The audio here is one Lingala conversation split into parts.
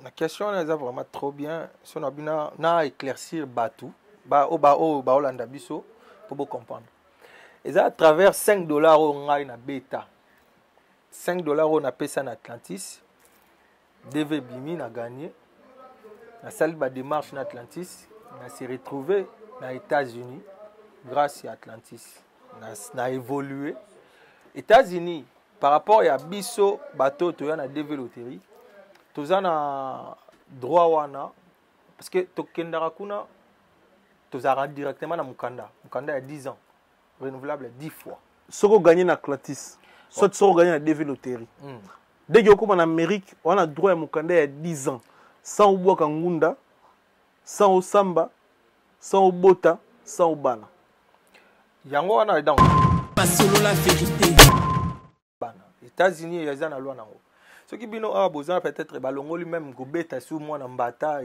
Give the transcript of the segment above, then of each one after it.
La question est vraiment trop bien. Si on a bien éclaircir Batou, Hollanda Bisso, pour vous comprendre. Et à travers 5 dollars on a une bêta. 5 dollars on a payé ça en Atlantis. DV Bimi a gagné. La salle de démarche en Atlantis. On s'est retrouvé aux États-Unis grâce à Atlantis. On a évolué. États-Unis, par rapport à Bisso, bateau, tu as DV Loterie. Tu as droit wana parce que tokendara kuna tozara directement na mukanda il y a 10 ans renouvelable 10 fois soko gagner na Atlantis soit soko gagner na DV Loterie dès que comme en Amérique on a droit à mukanda il y a 10 ans sans ubwaka ngunda sans osamba sans obota sans obana yango wana donc pas solo la vérité bana États-Unis ya na loi nango. Ce qui bino a besoin peut-être balongo lui-même gobeta sous moi na mbata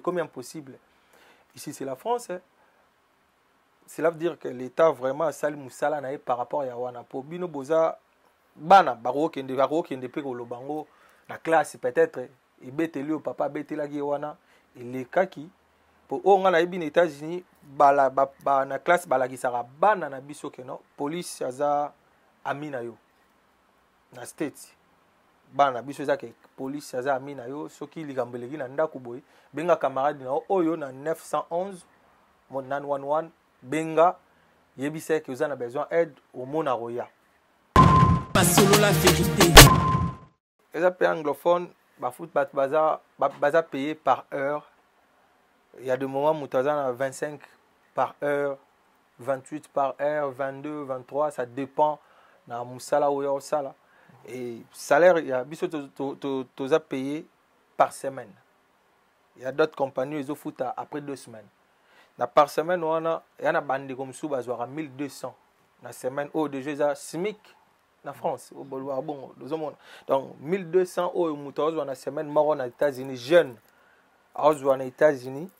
comme impossible. Ici c'est la France. Hein. Cela veut dire que l'État vraiment sali musala na par rapport à wana po bino boza bana baro kende pe ko lobango na classe peut-être et beteli au papa betela gi wana les kaki pour on a na États-Unis bala na classe bala ki sara bana na biso ke no police aza amina yo na state bana biso za ke police aza amina yo soki ligambeleki na ndako boy benga camarade na oyo na 911 mon 911 benga yebisa ke uzana besoin aide au mona roya pas solo la vérité les pays anglophones ba foot baza payé par heure. Il y a des moments où tu as 25 par heure 28 par heure 22 23 ça dépend na musala ou ya sala. Et salaire, il y a tu as payé par semaine. Il y a d'autres compagnies qui font après 2 semaines. Par semaine, il y a des bandes comme ça, 1200. La semaine, déjà, SMIC en France. Donc, 1200 euros la semaine, mort aux États-Unis, jeune, aux États-Unis.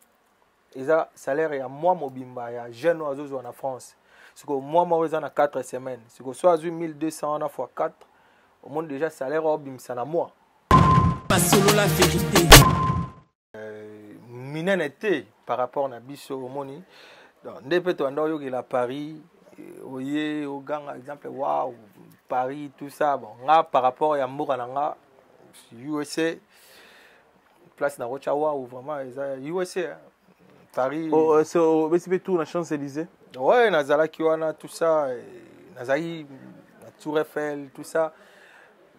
Et ça, salaire, il y a moins mobimba, il y a jeune en France. C'est que moi, je suis 4 semaines. C'est que soit 1200 fois 4. Au monde déjà salaire au bimsa na moi. Pas solo la vérité. Minenete par rapport à biso au moni. Donc depuis tu ando yo la Paris, oye au gang exemple waouh Paris tout ça bon nga par rapport à mboka nanga USA place na rocha waouh vraiment USA Paris. Oh c'est au BCP tout na Champs-Élysées. Ouais nazala ki wana tout ça nazali na Tour Eiffel tout ça.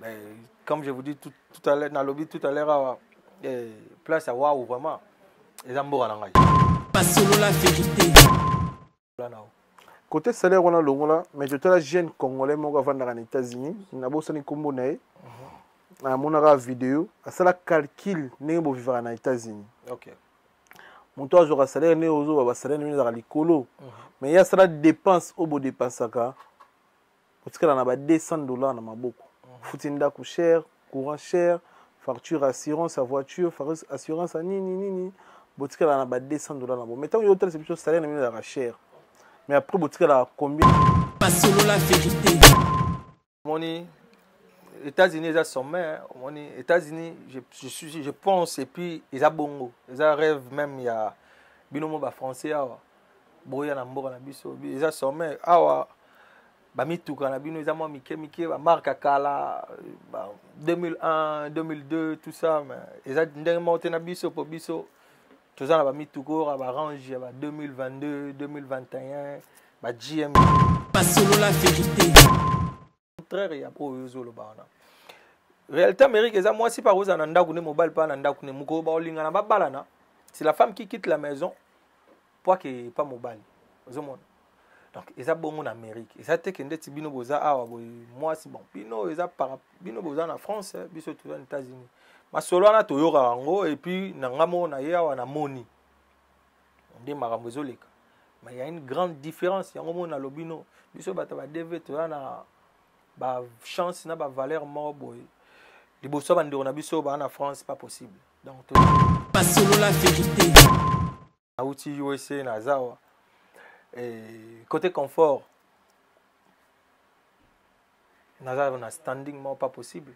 Mais comme je vous dis tout à l'heure, dans le lobby tout à l'heure, place à waouh vraiment. Les ambours en anglais. Pas solo la vérité. Côté salaire, on a le là, mais je te la jeune congolais, mon gars, dans les États-Unis, on a besoin de combo nae. À mon ara vidéo, à ça la calcul n'est pas vivre aux États-Unis. Ok. Mon toit aura salaire né aux autres, salaire né dans les colos. Mais il y a ça la dépense au bout dépense à cas. Parce que là, on a $200 dans ma beaucoup. Foutinda coûte cher, courant cher, facture assurance à voiture, assurance à ni. Botika là on a $200 là. Mais tant que l'hôtel c'est plutôt salaire n'est cher. Mais après botika là combien? Pas solo la vérité. Moni États-Unis ça sommet, moni États-Unis je pense et puis ils a bongo, ils a rêve même il y a binomo ba français awa. Boya na mboka na biso, ils a sommet awa. Bamituka na bino ezamo mike ba marque kala 2001 2002 tout ça mais eza ndenge monté na biso po biso tozana bamituka ba range ba 2022 2021 ba GM pas solo la vérité contraire ya po yozolo bana réalité Amérique eza moi si par oza na ndako ne mobile pa na ndako ne muko ba olinga na babalana c'est la femme qui quitte la maison pour que pas mobile ozomona. Donc, ils ont bon en Amérique. Ils ont été que bino boza awa moi si bon bino ils ont para bino boza en France, biso tu aux États-Unis. Ma solo na to yoka rango et puis nangamo na ya na moni. On dit marambo zoleka. Mais il y a une grande différence. Yango mona lobino biso bata ba DV to na ba chance na ba valeur mort boy. Liboso ba ndiro na biso ba na France pas possible. Donc pas solo la vérité. Auti USA na zawa. Et côté confort, on a standing pas possible.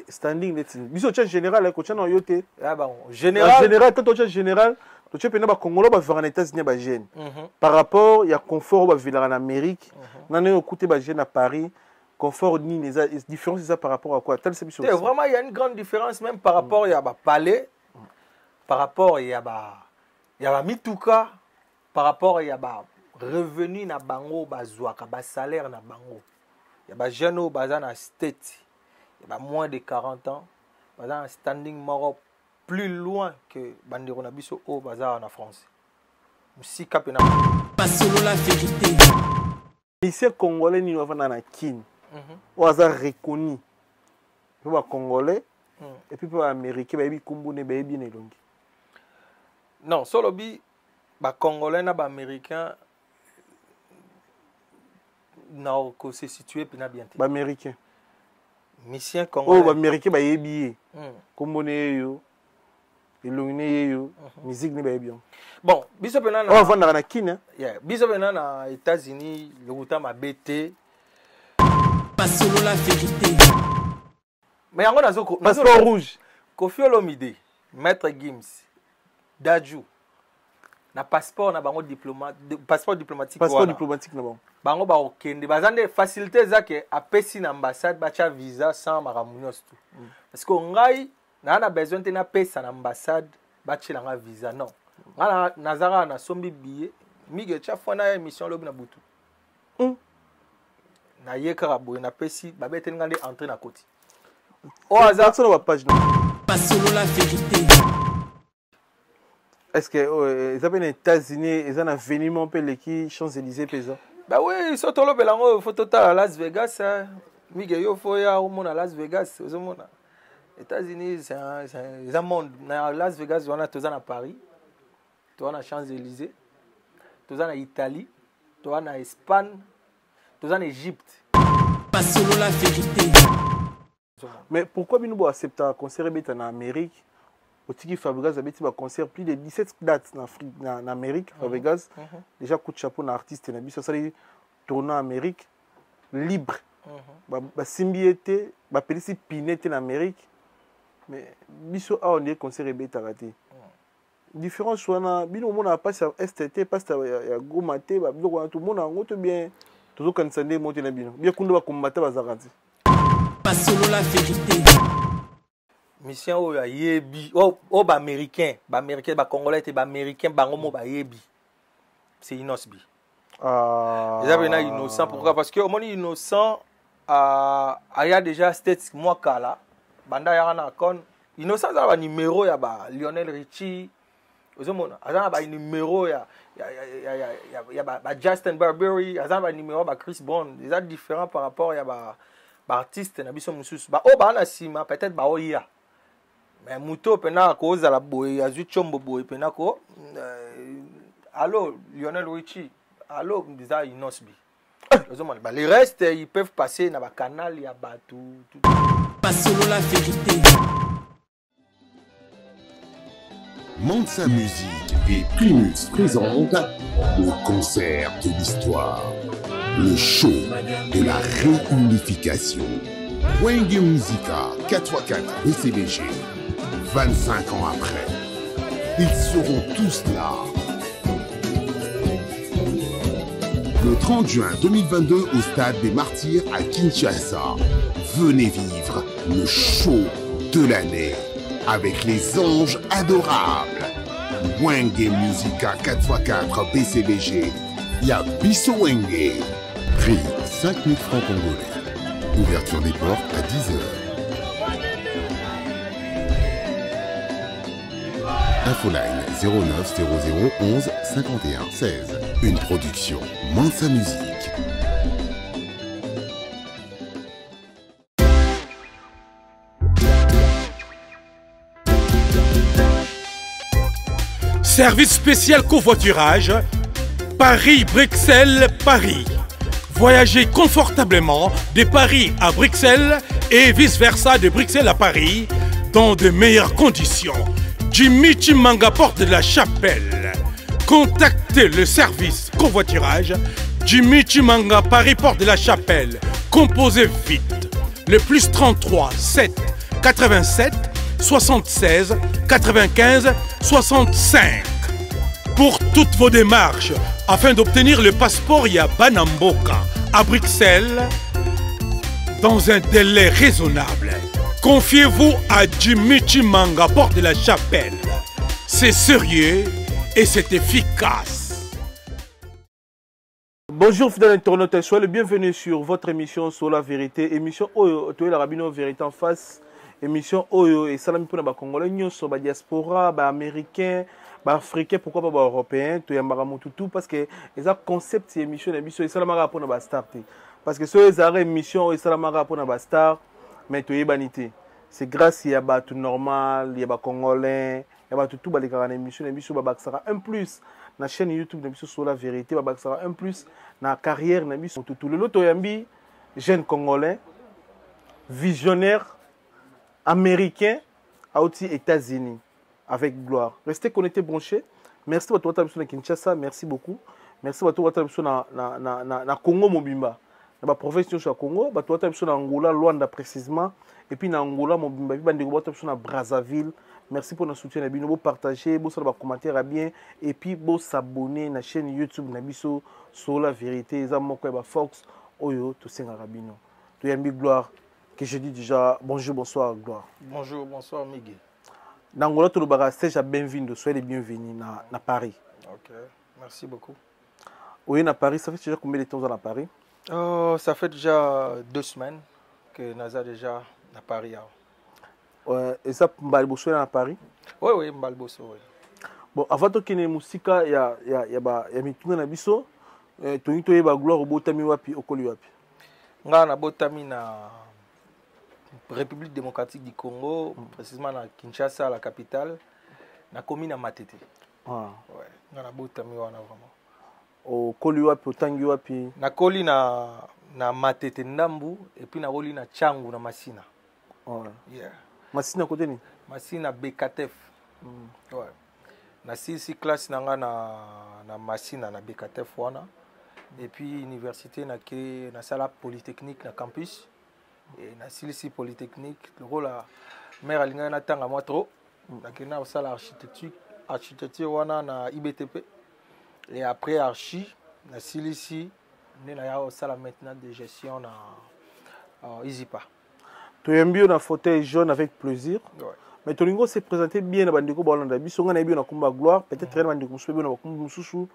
standing biso tcha général ko tcha na yote ah bon général quand tcha général to tcha pena ba congolais ba vivre en États-Unis ba jeune par rapport ya confort ba vivre en Amérique nana écouter ba jeune à Paris confort ni les différence c'est ça par rapport à quoi tel c'est vraiment il y a une grande différence même par rapport ya ba palais par rapport ya ba mituka par rapport ya ba revenu na bango ba zwaka ba salaire na bango ya ba jeune au baza na state ya ba moins de 40 ans baza un standing moro plus loin que bandeko na biso au baza en France musika pena pas solo la vérité ici congolais ni va na kin au hasard reconnu pour ba congolais et puis pour américain ba bi kumbune ba bi ne longi non solo bi ba congolais na ba américain non ko se situé pena bien ba américain mission congolais oh ba américain ba yebi kumbune yo illuminé yo musique ni ba bien bon biso pena na on va na kin yeah biso pena na États-Unis le ruta ma BT pas solo la vérité mais yango nazoko passeport rouge Koffi Olomide Maître Gims Dadju na passeport na bango passeport diplomatique na bango ba okende bazande facilité zake apesi na ambassade bacha visa sans maramunios tout parce que ngai na besoin te na pesa na ambassade bachela nga visa non ngana nazara na sombi billet mige cha fona émission lobi na butu na yeka boy na pesi babete ngande entrer na koti au hasard sur la page pas solo la vérité. Est-ce que ils appellent les États-Unis ils ont un veniment peu les qui Champs-Élysées pesa bah oui ils sont tolo belango photo à Las Vegas mige yo foya au monde à Las Vegas au monde États-Unis c'est un monde na Las Vegas on a tous à Paris tous à Champs-Élysées tous à Italie tous à Espagne tous en Égypte pas solo la vérité. Mais pourquoi nous avons accepté un concert en Amérique? Au Tiki Fabregas a un concert plus de 17 dates en Amérique. Fabregas déjà coup de chapeau à l'artiste. Ça serait tourner en Amérique libre. Symbiété, pédicile pinette en Amérique. Mais biso a on est concert à raté. Différence soit na bino mona pas ça STT pas ça ya gomaté ba tout le monde en gros bien tout kan sande monter na bino bien kundo ba combattre bazarati pas solo la vérité mission o ya yebi o ba américain ba congolais et ba américain bango mo ba yebi c'est innocent ils avaient na innocent pourquoi parce que au moins innocent il y a déjà state moi kala banda ya na kon innocent ça ba numéro ya ba Lionel Richie ozomona azana ba numéro ya Justin Bieber azana ba numéro ba Chris Brown ils sont différents par rapport ya ba artiste na biso mususu ba o ba na sima peut-être ba oya mais muto pena ko za la boy azu chombo boy pena ko allo Lionel Richie allo déjà inosbi ozomona ba les restes ils peuvent passer na ba canal ya ba tout pas solo la vérité. Mansa Musique et Primus présente le concert de l'histoire, le show de la réunification. Wenge Musica 4x4 BCBG, 25 ans après, ils seront tous là. Le 30 juin 2022 au stade des Martyrs à Kinshasa, venez vivre le show de l'année. Avec les anges adorables. Wenge Musica 4x4 BCBG. Y'a Bisso Wenge. Prix 5 000 francs congolais. Ouverture des portes à 10h. Infoline 09 00 11 51 16. Une production Mansa Musique. Service spécial covoiturage, Paris-Bruxelles-Paris. Voyagez confortablement de Paris à Bruxelles et vice-versa de Bruxelles à Paris dans de meilleures conditions. Jimmy Chimanga, porte de la Chapelle. Contactez le service covoiturage Jimmy Chimanga, Paris, porte de la Chapelle. Composez vite. Le +33 7 87 76 95 65. Pour toutes vos démarches, afin d'obtenir le passeport Yabanamboka à Bruxelles, dans un délai raisonnable, confiez-vous à Jimmy Chimanga, porte de la Chapelle. C'est sérieux et c'est efficace. Bonjour fidèles internautes, soyez le bienvenu sur votre émission sur la vérité. Émission Oyo, Toye la Rabino Vérité en face. Émission Oyo et salami pour les Congolais, sur la diaspora, les Américains, les Africains, pourquoi pas les Européens, Toye Mbaramututu, parce que les concepts de l'émission, et salamara pour les stars. Parce que sur les arrêts émission, et salamara pour les stars, mais Toye Banité. C'est grâce à tout normal, il y a des Congolais, il y a tout les émissions, l'émission sera un plus. Na chaîne YouTube l'émission sur la vérité, sera un plus. Na carrière l'émission tout le lot Toyambi, jeune Congolais, visionnaire. Américain, aux États-Unis, avec gloire. Restez connectés, branchés. Merci à toi, Kinshasa. Merci beaucoup. Merci à toi, na Congo Mobimba. Dans la province du Congo, toi, na Angola, Luanda précisément. Et puis, na Angola, Mobimba, puis, na Brazzaville. Merci pour notre soutien. Vous partagez, vous commenter bien. Et puis, vous s'abonner à la chaîne YouTube, sur la vérité. Fox, Oyo, tout ça, Rabino. Tu as gloire. Que je dis déjà bonjour, bonsoir, gloire. Bonjour, bonsoir, Miguel. Dans Angola, tout le bagage, c'est bienvenue, soyez les bienvenus à Paris. Ok, merci beaucoup. Oui, à Paris, ça fait déjà combien de temps à Paris? Ça fait déjà 2 semaines que Naza déjà à Paris. Et ça, Mbalbosso est à Paris? Oui, oui, Mbalbosso, oui. Bon, avant de qu'il y ait musique, il y a Mituna Nabiso, tu as gloire au Botami Wapi, au Koli Wapi. Na Botami na République démocratique du Congo, précisément à Kinshasa, la capitale, na commune à Matete. Ah. Ouais, na Botami wana vraiment. Au Koli Wapi, au Tangi Wapi. Na Koli na Matete Ndambu et puis na Koli na Changu na Masina. Ouais. Yeah. Masina côté ni? Masina Bekatef. Ouais. Na 6 classe na Masina na Bekatef wana. Et puis université na sala polytechnique na campus. Et na silisi polytechnique le rôle la mère alinga na tanga moi trop na kena au sala architecture wana na IBTP et après archi na silisi na ya au sala maintenant de gestion na Izipa. Tu aimes bien un fauteuil jaune avec plaisir. Ouais. Mais Tolingo s'est présenté bien à Bandeko Bolanda. Bisonga na bien na Kumba Gloire, peut-être rien Bandeko Soube na Kumba Mususu.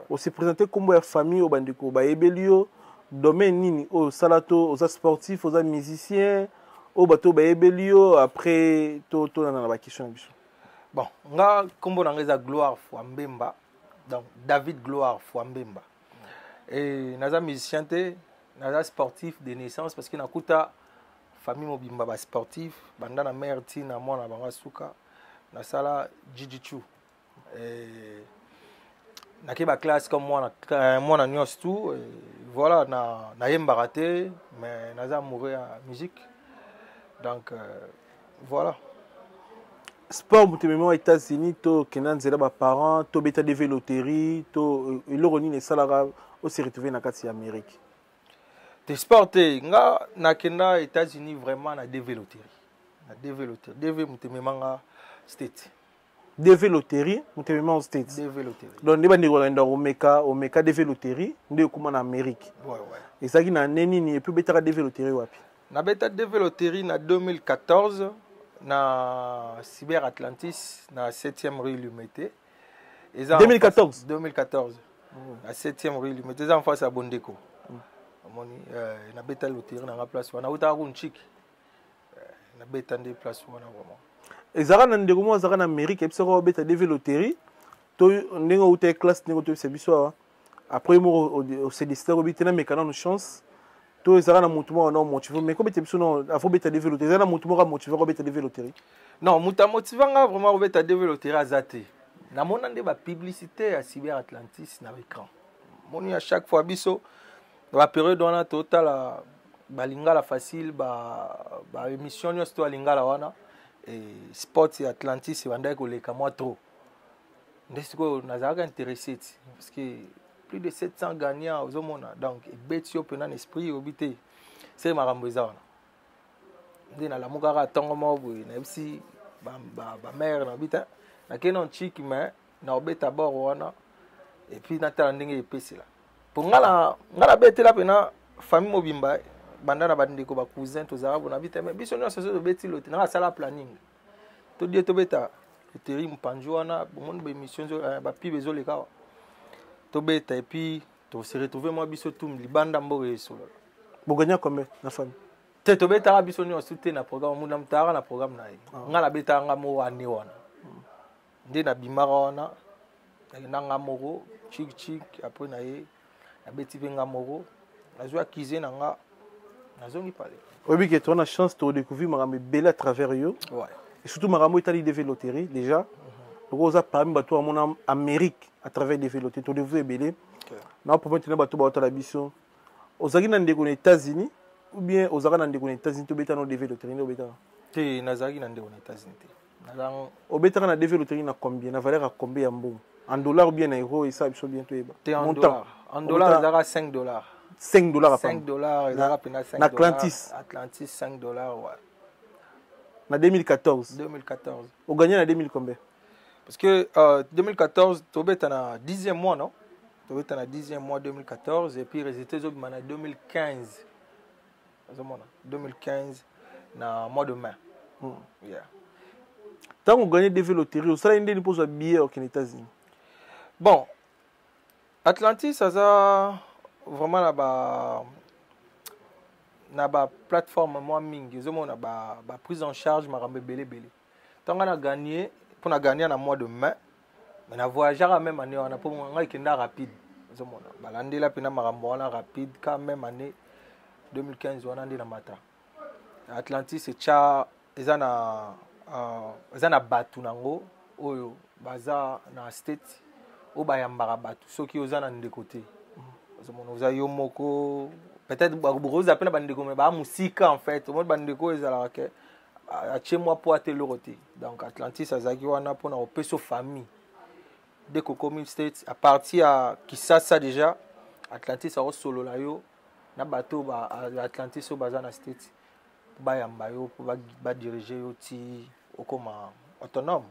On s'est présenté comme une famille au Bandeko ba Ebelio. Domaine nini au salato aux sportifs aux musiciens au bateau ba Ebelio après to na la question biso. Bon, nga kombo na ngeza Gloire Fwambemba. Donc David Gloire Fwambemba. Et naza musicien té, naza sportif de naissance parce que nakuta famille mobimba ba sportif, banda na mère ti na mwana banga suka na sala jijichu. Et na ba classe comme moi na nyos tout voilà na yemba raté mais naza amoureux à musique donc voilà sport mutememo aux États-Unis to kenan zela ba parents to beta de loterie to eloroni ne salara au se retrouver na kati Amérique te sport nga na kenda États-Unis vraiment na DV loterie DV mutememanga state DV loterie, mutemema aux States. DV loterie. Donc ne bandi kolanda omeka DV loterie, nde kuma na Amérique. Ouais ouais. Et ça qui na neni ni et puis beta DV loterie wapi. Na beta DV loterie na 2014 na Cyber Atlantis na 7e rue Lumete. 2014. 2014. Na 7e rue Lumete en face à Bondeko. Moni na beta loterie na place wana uta kunchiki. Na beta de place wana vraiment. Ezara na ndeko mo ezara na Amérique et puis ça va beta DV loterie to ndenge uta classe ndenge to se biso après mo au se distingue obitena mekana no chance to ezara na mutu mo na motivé mais ko beta biso no afo beta DV loterie ezara na mutu mo ka motivé ko beta DV loterie non muta motivanga vraiment ko beta DV loterie azate na mona nde ba publicité à Cyber Atlantis na écran moni à chaque fois biso la période wana total balingala facile ba émission nyos to alingala wana et Sports et Atlantis c'est bandai koleka moi trop ndesiko nazaka intéressé parce que plus de 700 gagnants aux hommes donc et bet sur penan esprit obité c'est marambo eza wana nde nalamukaka ntongo moko boye nayebisi bamare na bita nakei na ntiki me naobeta bor wana epuis natala ndenge epesela po nga nabetela mpena famille mobimba banda na bandeko bacousin tozala bona bita me biso nyonso so tobeti lote nanga asala planning todie tobeta loterie mopanzi wana bomoni baémission bapibe ezoleka awa tobeta epuis tose retrouve mwa biso tum libanda mboka esolola boganya combien na famille te tobetaka biso nyonso te na programme muna mutaka na programme na ye nga nabetaka nga moko ane wana nde nabimaka wana na nga moko chik apres na ye nabeti mpe nga moko nazwi akize na nga nazongi pale oyebi ke toza na chance todécouvrir makambo ebele à travers yo et surtout makambo etali DV loterie déjà loko oza parmi bato bamona Amérique à travers DV loterie todécouvrir ebele na problème tena bato baotala biso ozalaki na ndeko na États-Unis ou bien ozalaka na ndeko na États-Unis tobeta na DV loterie nde obetaka te nazalaki na ndeko na États-Unis te obetaka na DV loterie na combien na valeur à combien ya mbongo en dollars ou bien en euros et ça biso bien toyeba en dollars ezalaka 5 dollars 5 dollars 5 dollars ezalaka pena 5 na Atlantis 5 dollars ouais na 2014 au gagné na 2000 combien parce que 2014 tobeta na 10e mois non tobeta na 10e mois 2014 et puis résultat zobima na 2015 azomona 2015 na mois de mai yeah tant on gagne DV loterie au sala ndeni pozo billet aux États-Unis bon Atlantis ça vraiment na ba plateforme moi mingi zomona ba prise en charge marambe belé tant on a gagné pour na gagner na mois de mai mais na voyager même année on a pour nga kenda rapide zomona balandela pena marambo wana rapide quand même année 2015 wana ndi na mata Atlantis c'est cha ezana batu nango oyo baza na state o bayambaka batu soki oza na ndeko te ozomona oza yo moko peut-être bokoza pena bandeko me ba musika en fait omoni bandeko ezalaka ke atie mwa po ateloko te donc Atlantis azalaki wana mpona kopesa famille dès kokomi state à partir ya Kisasa déjà Atlantis akosolola yo na bato ba Atlantis oyo baza na state bayamba yo po badirige yo ti okoma autonome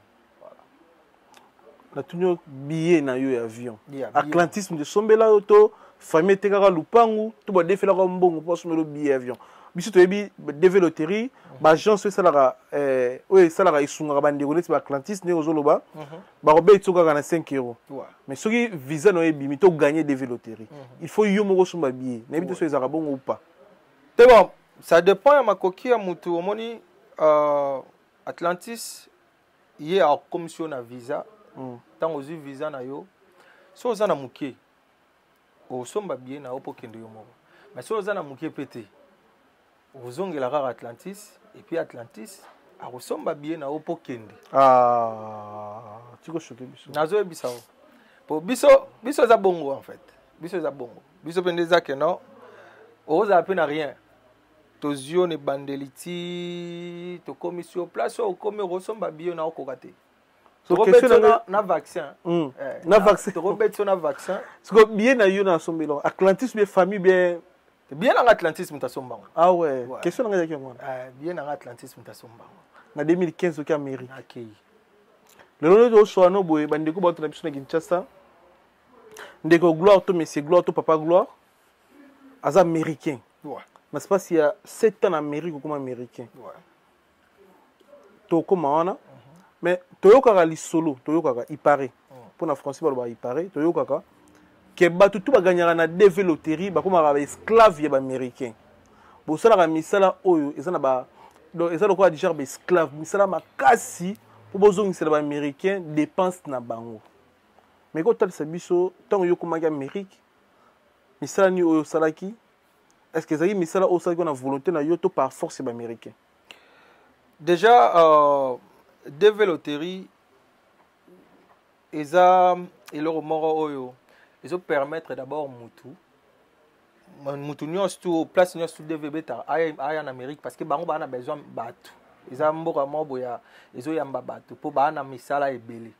na tunyo billet na yo ya avion Atlantis de sombela yo to famille tekaka lupangu to ba defela ko mbongo po sombelo billet avion biso to yebi DV loterie ba agence salaka oye salaka isunga bandeko neti ba Atlantis ne ozoloba ba robé tsoka na 5 euros mais soki visa no yebi mito gagner DV loterie il faut yo moko somba billet na bito so ezaka bongo ou pas c'est bon ça dépend ya makoki ya mutu omoni Atlantis ye a commission na visa tant ozu visa na yo so oza na mukie osomba billet na opo kende yo moko mais so oza na mukie pete ozongela kaka Atlantis et puis Atlantis akosomba billet na opo kende tiko choqué biso nazo ebisa po biso za bongo en fait biso za bongo biso pende za ke non oza pe na rien tozio ne bandeliti to commission place au comme resomba billet na okokate so question na vaccin na vaccin to robetso na vaccin so billet na yo na sombelo Atlantis bien famille bien bien na Atlantis mutasomba ouais question na ngaki mwana bien na Atlantis mutasomba na 2015 au Amérique akei le nom de Soano boy bandeko ba na biso na Kinshasa ndeko gloire to monsieur gloire to papa gloire as américain n'est-ce pas s'il y a 7 ans en Amérique comme américain to comme wana mais toyokaka lisolo toyokaka ipare pour na français ba ipare toyokaka ke batu tu baganyaka na DV loterie bakomaka ba esclave ya ba américain bosalaka misala oyo ezana ba donc ezana ko déjà ba esclave misala makasi po bozongisela ba américain dépense na bango mais ko talisa biso tango yokomaki Amérique misala ni oyo salaki est-ce que ezali misala oyo salaki na volonté na yo to par force ba américain déjà DV loterie eza eloko moko oyo ezo permettre d'abord mutu nyonso tu place nyonso tu DV beta aya en Amérique parce que bango bana besoin batu eza mboka moko boya ezo yamba batu po bana misala ebele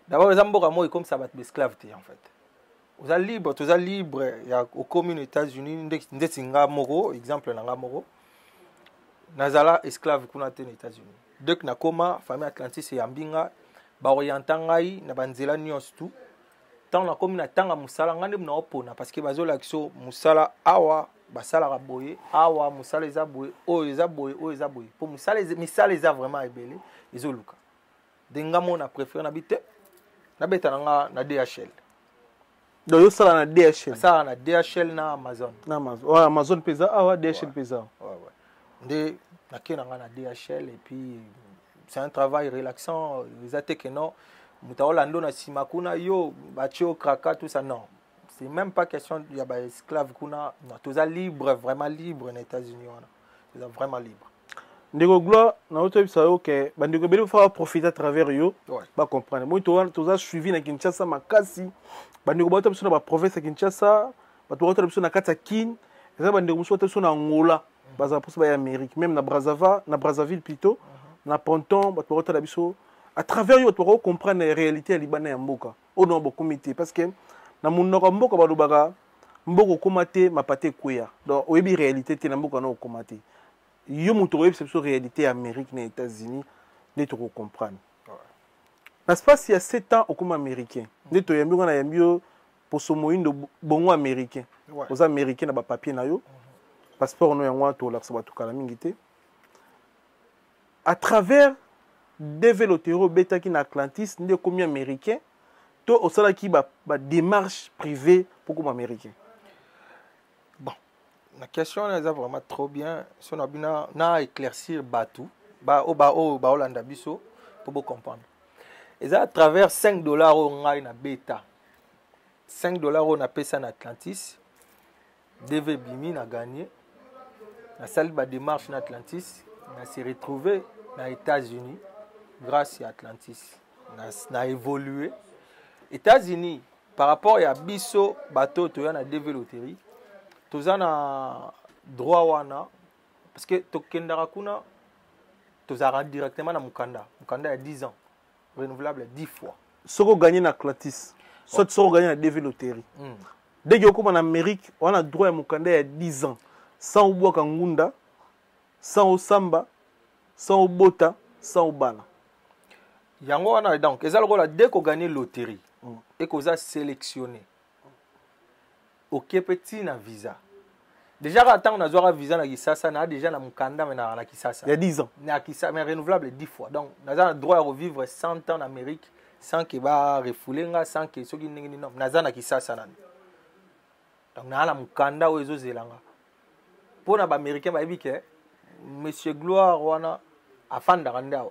d'abord eza mboka moko comme ça bat esclave te en fait oza libre ya au commun États-Unis ndeti nga moko exemple na nga moko nazala esclave kuna te na États-Unis. Dès que nakoma famille Atlantis et ambinga ba orientangai na banzela nyonso tout. Tant nakomi na tanga musala ngande na opona parce que bazola kiso musala awa basala raboye awa musala eza boye o eza boye o eza boye. Pour musala eza vraiment ebele ezoluka. Denga mona préféré na bité na beta na DHL. Donc yo sala na DHL. Ça na DHL na Amazon. Na Amazon. Ouais, Amazon pesa awa DHL pesa. Ouais. Nde nakena na DHL et puis c'est un travail relaxant, les attaques non mutaolando na simakuna yo batio kraka tout ça non. C'est même pas question il y a ba esclave kuna non, tous libre vraiment libre aux États-Unis wana. Ils sont vraiment libre. Ndeko gloire na auto bisa yo ke bandeko beli fa profiter à travers yo ba comprendre. Moi tous suivi na Kinshasa makasi bandeko ba biso na ba province ya Kinshasa ba biso na kati ya Kin eza bandeko biso biso na Angola baza pour ba Amérique même na Brazzaville plutôt na Ponton ba biso à travers yo tu comprendre la réalité ya Libanais ya mboka au nom bo comité parce que na munoko mboka ba lobaka mboko komate mapate kuya donc oyebi réalité te na mboka na komate yo muto oyebi c'est réalité Amérique na États-Unis ne to comprendre. N'est-ce pas s'il y a 7 ans au comme américain ne to yambi na yambi pour ce moindo bongo américain aux américains na ba papier na yo passeport no yango to la so kala mingi te à travers des vélotero beta qui na Atlantis ne comme américain to au sala qui ba démarche privée pour comme américain. Bon, la question est vraiment trop bien. Si on a bien na éclaircir batou ba Hollanda biso pour vous comprendre. Et à travers $5 on a na beta. $5 on a payé ça en Atlantis. DV Bimi a gagné. La salle de démarche en Atlantis. On s'est retrouvé dans les États-Unis grâce à Atlantis. On a évolué. États-Unis, par rapport à Bisso, bateau, tu as DV Loterie. Tu as droit wana. Parce que tu as directement dans Mukanda. Mukanda il y a 10 ans. Renouvelable 10 fois. Ce qu'on gagne en Atlantis, ce qu'on gagne en DV Loterie. Dès que vous en Amérique, on a droit à Mukanda il y a 10 ans. Sans Uboa Kangunda, sans Osamba, sans Obota, sans Obana. Yango wana donc, dès qu'on gagne la loterie et qu'on a sélectionné, ok petit na visa. Déjà quand on a un visa na Kisasa, on a déjà na Mukanda mais na Kisasa. Il y a 10 ans. Na Kisasa mais renouvelable 10 fois. Donc on a le droit à revivre 100 ans en Amérique sans que va refouler sans que ceux qui non, on a na Kisasa nan. Donc on a la Mukanda ou ezo zelanga. Pour les Américains, bah que Monsieur Gloire wana afanda randao.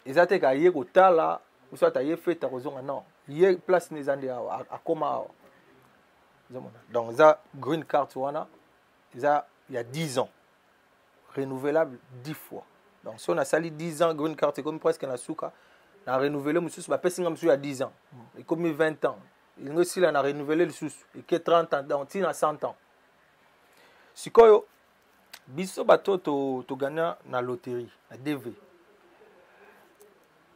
Ils ont été gaillés au tala ou soit taillé fait ta raison non. Yé place les andé à comment. Donc ça green card wana il y a 10 ans renouvelable 10 fois. Donc si on a sali 10 ans green card c'est comme presque na souka na renouvelé monsieur ba pessinga monsieur à 10 ans. Et comme 20 ans. Il nous aussi là na renouvelé le sous et que 30 ans donc il a 100 ans. Sikoyo biso bato to gagna na loterie na DV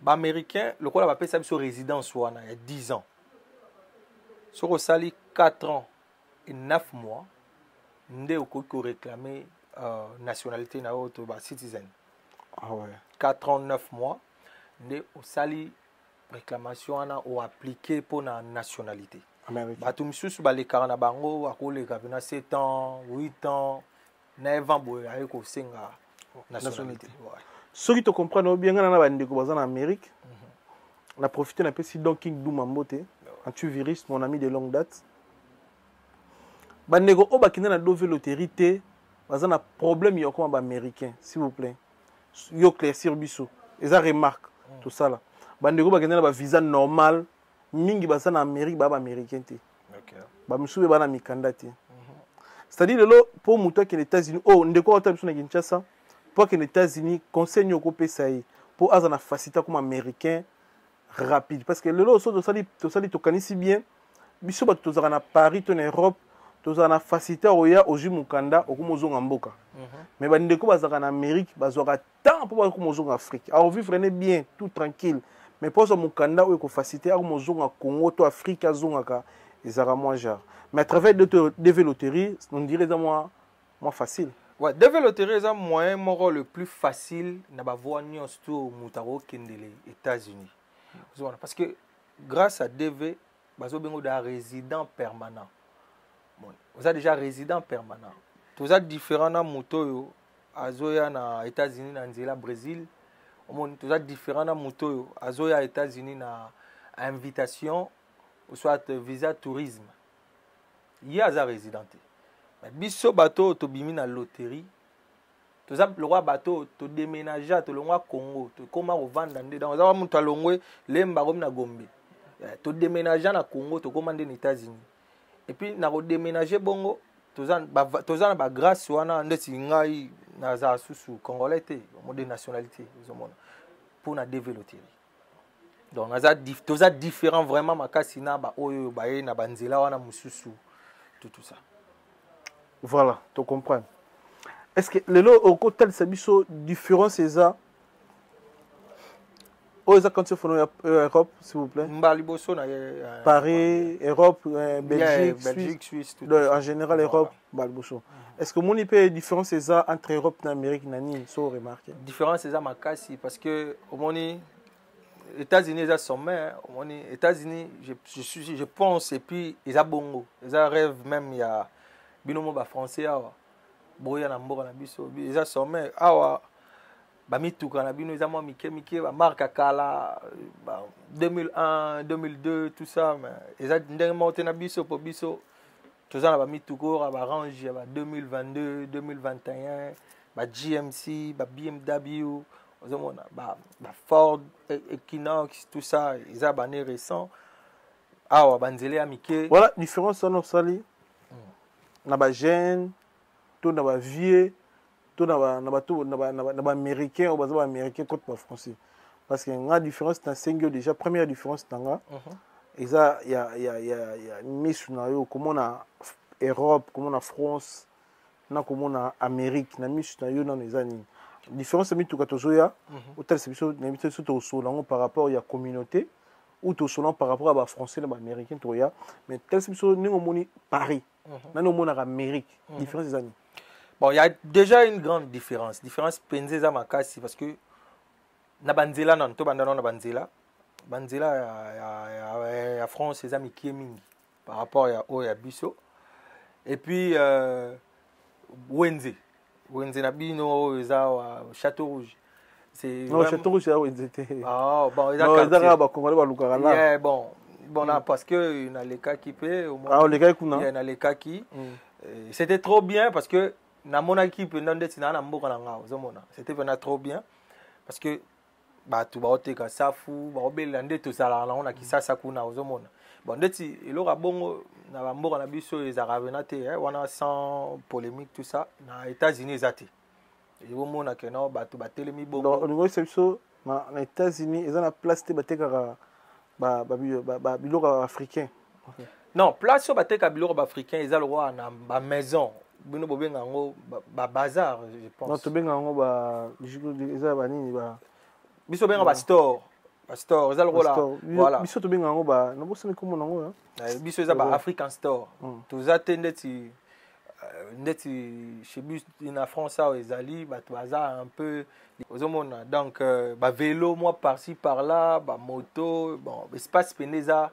ba américain le quoi la pesa biso résidence wana il y a 10 ans soko sali 4 ans et 9 mois ndé okoko réclamer nationalité na auto ba citizen. Ah ouais 4 ans 9 mois ndé osali réclamation wana o appliquer pour na nationalité. Bato misusu balekaka na bango akoleka pena 7 ans 8 ans 9 ans boye aye kosenga nationalité. Ceux qui te comprennent bien na bandeko baza en Amérique on a profité un peu si donc King Douma Mbote antivirus mon ami de longue date bandeko o bakina na dove loterie te baza na problème yo comme ba américain s'il vous plaît yo clair biso eza remarque tout ça là bandeko bakina na ba visa normal mingi basa na Amérique ba américain te ba msube bana mikanda te c'est-à-dire lelo pour muto qui les États-Unis oh ndeko ota biso na Kinshasa pour que les États-Unis conseillent au pesa pour azana faciliter comme américain rapide parce que lelo so to sali to kanisi bien biso ba to zana Paris to na Europe to zana faciliter oya oji mukanda okumozonga mboka mais ba ndeko bazaka na Amérique bazwaka temps pour ba kumozonga Afrique alors vivre bien tout tranquille. Mais pour ce mukanda où il faut faciliter à Mozonga Congo to Afrique azongaka ezara moins jar. Mais à travers de loteries, on dirait moi facile. Ouais, devait loterie c'est moyen moko le plus facile na ba voix nyonso to mutaro kendele États-Unis. Parce que grâce à DV bazo bengo da résident permanent. Bon, vous êtes déjà résident permanent. Tous êtes différents na muto yo azoya na États-Unis na nzela Brésil. Tous êtes différents na muto yo azoya États-Unis na invitation ou soit visa tourisme. Il y a za résidenté. Mais biso bateau to bimi na loterie. Tous êtes le roi bateau to déménager to le roi Congo to koma revendre ndé dans za muto longwe lemba comme na Gombe. To déménager na Congo to commander aux États-Unis. Et puis na redéménager bongo tozana ba grâce wana ndeti ngai na za susu congolais té mode nationalité zomona pour na développer. Donc toza différent vraiment makasi na ba oyo ba na banzela wana mususu tout ça. Voilà, tu comprends. Est-ce que le lot au côté c'est biso différent c'est ça? Oh, ça quand tu fais Europe, s'il vous plaît. Paris, Europe, Belgique, Suisse. Tout en général, Europe, Balboso. Est-ce que mon IP est différent c'est ça entre Europe et Amérique nani so remarqué? Différence c'est ça makasi parce que au moni États-Unis ça sommet, au moni États-Unis je pense et puis ils a bongo, ils a rêve même il y a binomo ba français awa. Boya na mboka na biso, ils a sommet awa. Bamituka na bino ezamo mike ba marque kala 2001 2002 tout ça mais eza ndenge monté na biso po biso tozana bamituka ba range ba 2022 2021 ba GMC ba BMW ozomona ba Ford Equinox tout ça eza bané récent awa banzele ya mike. Voilà différence on sali na ba jeune to na ba vieux tout na américain ou américain contre français parce que la différence c'est single déjà première différence tanga il y a miss na yo comme on a Europe comme on a France na comme on a Amérique na miss na yo dans les années différence c'est tout katozoya hôtel c'est biso na biso to solango par rapport à communauté ou to solango par rapport à ba français na ba américain to ya mais tel c'est biso ningo moni Paris na no mona Amérique différence des années. Bon, il y a déjà une grande différence. Différence Penzeza Makasi parce que na banzela non to bandana na banzela. Banzela ya France les amis qui mingi par rapport à biso. Et puis Wenze na bino eza Château Rouge. C'est non Château Rouge là Wenze. Ah bon, ils a ba congolais ba lukara là. Bon là parce que na les cas qui peut au moins. Ah les gars kuna. Il y a les cas qui c'était trop bien parce que na mon équipe na mboka na nga ozomona c'était vraiment trop bien parce que batu baoteka safu baobela ndeto sala na ona kisasa kuna ozomona bon ndeti elora bongo na mboka na biso ezaka vena te wana sans polémique tout ça na États-Unis ezate ezomona que non batu batelemi bongo donc au niveau c'est na États-Unis ils ont la place te bateka ba biloko africain. Non place so bateka biloko africain ezalo roi na ba maison bino bobenga ngo ba bazar je pense. Non to benga ngo ba eza ba nini ba biso benga ba store eza le là voilà biso to benga ngo ba no bosa mikomo nango biso eza ba African store tozate ndeti chez bus na France a ezali ba bazar un peu ozomona donc ba vélo moi par-ci par-là ba moto bon espace peneza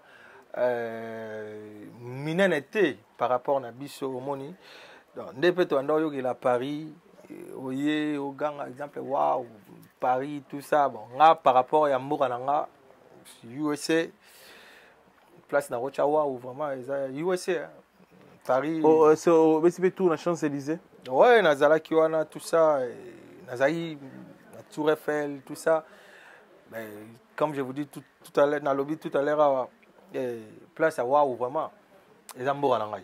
minenete par rapport na biso moni. Donc, depuis tout le monde à Paris, au gang, exemple, waouh, Paris, tout ça. Bon, là, par rapport à Mourananga, USA, place dans Rochawa, ou vraiment, USA, Paris. Oh, c'est tout, la Champs-Élysées. Ouais, Nazala Kiwana, tout ça, Nazaï, la Tour Eiffel, tout ça. Mais, comme je vous dis tout à l'heure, dans le lobby, tout à l'heure, place à waouh, vraiment, les Mourananga.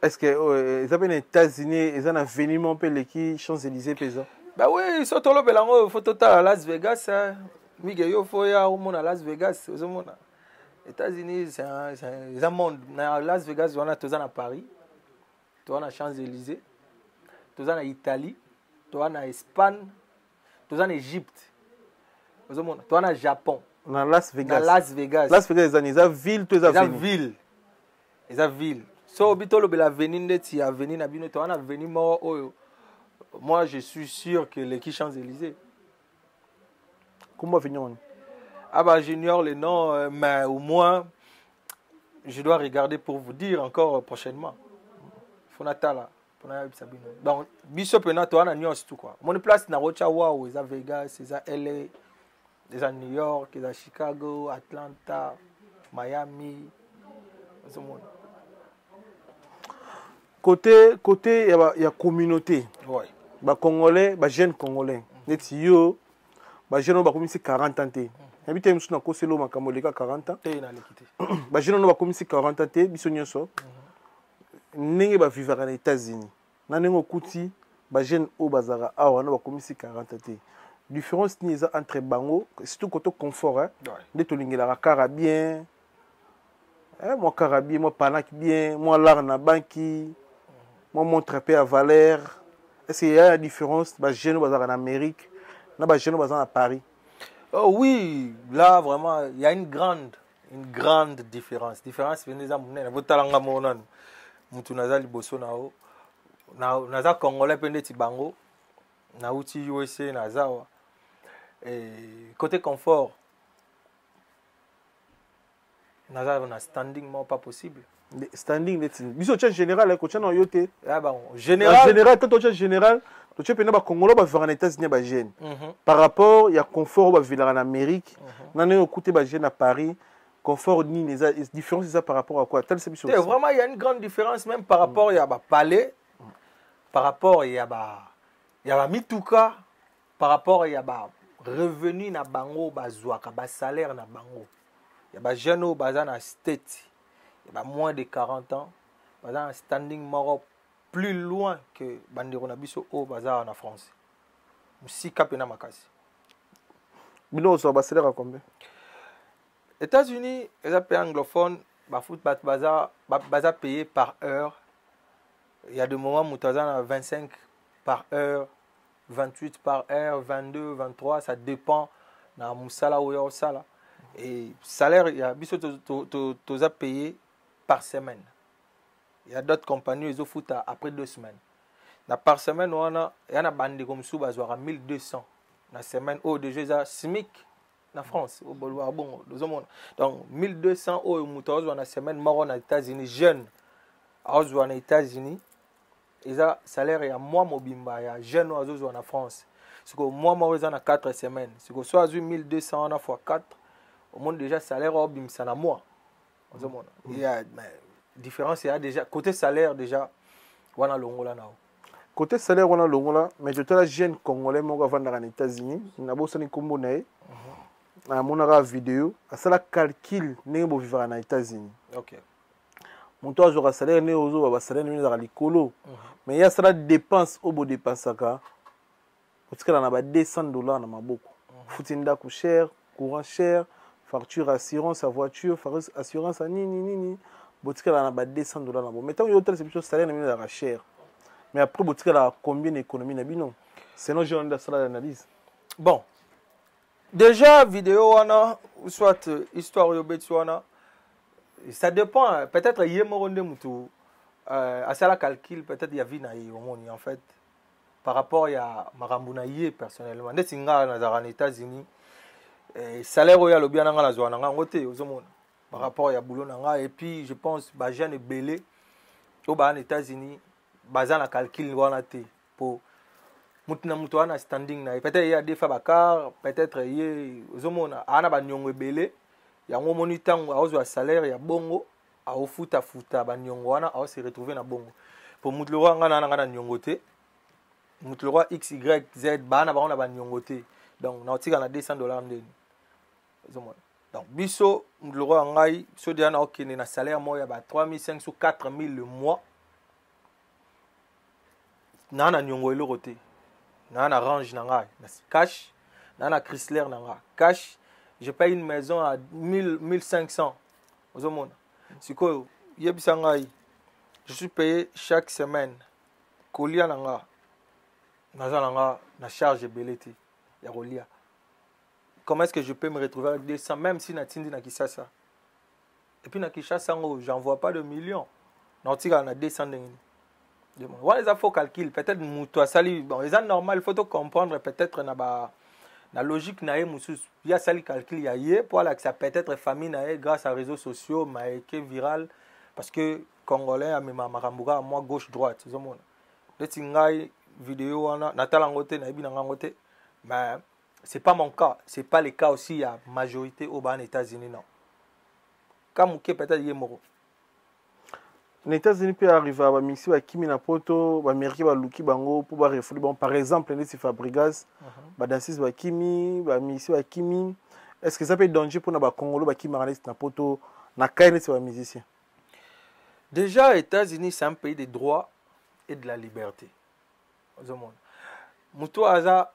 Est-ce que ils ont les États-Unis, ils ont un vénement peu les Champs-Élysées pesant? Bah oui, surtout le belango faut total à Las Vegas. Miguel yo faut ya au monde à Las Vegas, aux monde. États-Unis c'est un monde. À Las Vegas, on a tous à Paris, tous à Champs-Élysées, tous à Italie, tous à Espagne, tous à Égypte. Aux monde, tous à Japon. Dans Las Vegas. Las Vegas. Las Vegas, ils ont ville, tous à ville. Ils ont ville. So bito lo bela venir ndeti ya venir na bino to ana venir mo oyo Moi, je suis sûr que l'équipe Champs-Élysées. Comment venir on? Ah bah, j'ignore les noms, mais au moins, je dois regarder pour vous dire encore prochainement. Fonatala. Donc, Bishop et Nato, on a nuance tout quoi. Mon place, na Rocha, wow, ils à Vegas, ils à LA, ils à New York, ils à Chicago, Atlanta, Miami. Côté, il y a communauté. Ouais. Bah Congolais, bah jeunes Congolais. Net yo, bah jeunes bah comme si 40 ans té. Habite même sur na koselo makamoleka 40 ans. Té na l'équité. Bah jeunes bah comme si 40 ans té, biso nyonso. Ndenge ba vivre aux États-Unis. Na ndenge okuti ba jeunes o bazara awa na ba comme si 40 ans té. Différence ni eza entre bango, surtout côté confort hein. De to lingela kara bien. Moi carabie, moi panac bien, moi l'art na banki. Moi montre peu à valeur. Est-ce qu'il y a une différence bah jeunes bazar en Amérique, na ba jeunes bazar à Paris? Oh oui, là vraiment il y a une grande différence. Différence venez za munene botalanga mona. Mutu nazali boso nao. Naza Congolais pende ti bango. Na uti USA nazawa. Et côté confort naza na standing moi pas possible. Standing net. Biso tcha général ko tcha na yote. Ah bon, général quand tu général, tu peux pas Congolais ba vivre en États-Unis ba jeune. Par rapport il y a confort ba vivre en Amérique, na ne écouter ba jeune à Paris. Confort ni les différence c'est ça par rapport à quoi? Vraiment il y a une grande différence même par rapport il y a ba palais, par rapport il y a ba mituka, par rapport il y a ba revenu na bango ba zwaka ba salaire na bango. Il y a ba jeune au bazan na state. Il y a moins de 40 ans, bazan un standing moro plus loin que bandero na biso au bazar en France. Musika pena makasi. Bino so ba salaire à combien? États-Unis, les pays anglophones, bazar payé par heure. Il y a des moments où tu as 25 par heure, 28 par heure, 22, 23, ça dépend de la ou sala. Et salaire, il y a tu as payé par semaine. Il y a d'autres compagnies qui font après 2 semaines. Par semaine, il y a des bandes comme ça, 1200. La semaine, déjà, SMIC. En France, au Bolois, bon, donc 1200 euros dans la semaine, mort aux États-Unis, jeune, aux États-Unis, et ça, salaire est à moi, mobimba, il y a jeune en France. C'est que moi, mort dans 4 semaines. C'est que soit 1200 fois 4, au monde déjà, salaire au bim, c'est à moi. Il y a différence, il y a déjà, côté salaire, déjà, on a l'ongola now. Côté salaire, on a l'ongola, mais je te la jeune Congolais, moi, avant d'aller aux États-Unis, il y a beaucoup de combo. Na monaka vidéo asala calcul ndenge bo vivre na États-Unis. OK. Monto azora salaire ne ozo ba salaire ne za likolo. Mais ya sala dépense o bo dépensaka. Otikala na ba $200 na maboko. Futinda ku cher, courant cher, facture assurance à voiture, assurance à nini. Botikala na ba $200 na bo. Mettons yo tel c'est plutôt salaire ne za cher. Mais après botikala combien d'économie na bino? Sinon j'ai une salaire d'analyse. Bon. Déjà, vidéo, soit histoire de ça dépend. Peut-être qu'il y a un à calcul, peut-être qu'il y a en fait, par rapport à Marambounaïe personnellement. Dès que aux États-Unis, salaire est bien dans la zone, par rapport à boulot. Et puis, je pense que les gens sont belés aux États-Unis, basés sur le calcul pour. Mutu ana standing na peut-être il y a des fabakar peut-être il ozomona ana ba nyongo belé ya ngomoni tango azo salaire ya bongo a futa ba nyongo wana a se retrouver na bongo pour mutu roi ngana na nyongo te mutu roi XYZ bana ba ona ba nyongo te donc na otika na $200 ndeni ozomona donc biso mutu roi ngai so dia na okene na salaire moya ba 3500 ou 4000 le mois na nyongo eloko te. Nana range nanga cash, nana Chrysler nanga cash, je paye une maison à 1500 aux hommes. C'est quoi yebisangai? Je suis payé chaque semaine. Kolia nanga, naza nanga na charge beleti ya kolia. Comment est-ce que je peux me retrouver avec 200 même si na tindi na Kinshasa? Et puis na Kinshasa j'envoie pas de millions. Na tika na 200 ndengini. Ouais, ça faut calcul. Peut-être que sali. Bon, c'est normal. Il faut comprendre peut-être la logique na il y a sali calcul il y a pour que ça peut-être famille na grâce à réseaux sociaux mais qui viral parce que congolais a même makambuka moi gauche droite c'est mon le tingai vidéo wana natala ngote na ibi na ngote mais c'est pas mon cas, c'est pas le cas aussi à majorité aux États-Unis non. Comme qui peut-être y est mort. Les États-Unis peuvent arriver à mixer à Kimi na poto, à Amérique à Luki bango pour refouler bon par exemple les Fabregas, danser à Kimi, à mixer à Kimi. Est-ce que ça peut être danger pour na Congolo ba Kimi na poto na kaine c'est musicien? Déjà les États-Unis c'est un pays de droit et de la liberté. Au monde. Muto aza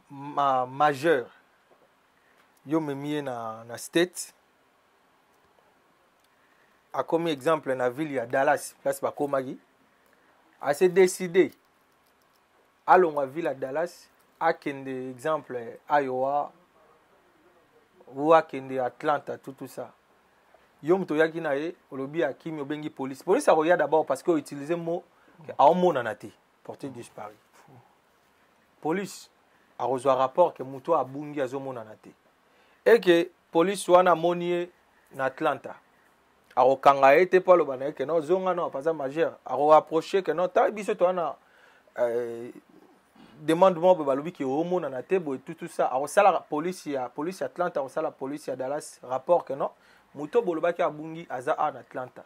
majeur. Yo me mie na state. A comme exemple na ville ya Dallas, place Bakomagi, a se décidé à la ville à Dallas, à kende exemple Iowa ou à kende Atlanta tout ça. Yom to yaki na ye, olobi a kimi obengi police. Police a regarde d'abord parce que utiliser mot a un mot nanate, porté disparu. Police a reçu un rapport que muto a bungi a zo mot nanate. Et que police wana monier na Atlanta. Alors quand a été pas le banane que non zonga non pas ça majeur alors approcher que non ta biso to na demandement be balobi ki homo na tebo et tout ça alors ça la police Atlanta alors ça la police à Dallas rapport que non muto boloba ki abungi aza en Atlanta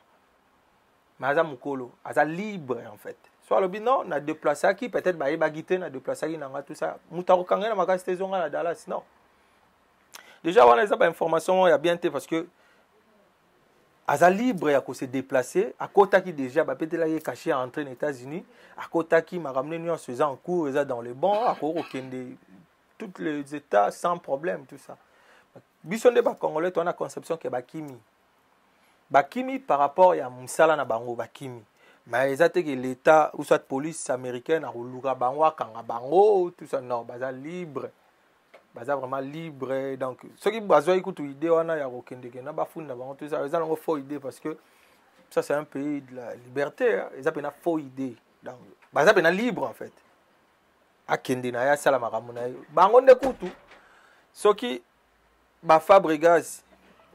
mais aza mukolo aza libre en fait soit lobi non na déplacer qui peut-être ba bagité na déplacer qui na tout ça mutaro kanga na makasi zonga na Dallas non déjà on a des informations il y a bien été parce que Aza libre à se déplacer, à côté qui déjà peut-être là est caché à entrer aux États-Unis, à côté qui m'a ramené nous en faisant en cours dans les bancs, à côté de tous les États sans problème tout ça. Bison de Congolais on a conception que Bakimi par rapport à Moussala na bango Bakimi. Mais ils que l'État ou soit police américaine a roulura bango kanga bango tout ça non, baza libre. Baza vraiment libre donc ceux qui bazo écoute idée on a ya kokende na bafunda bango tout ça ils ont faux idée parce que ça c'est un pays de la liberté ils ont une faux idée donc baza pena libre en fait akende na ya sala makambo na bango nde kutu ceux qui ba Fabregas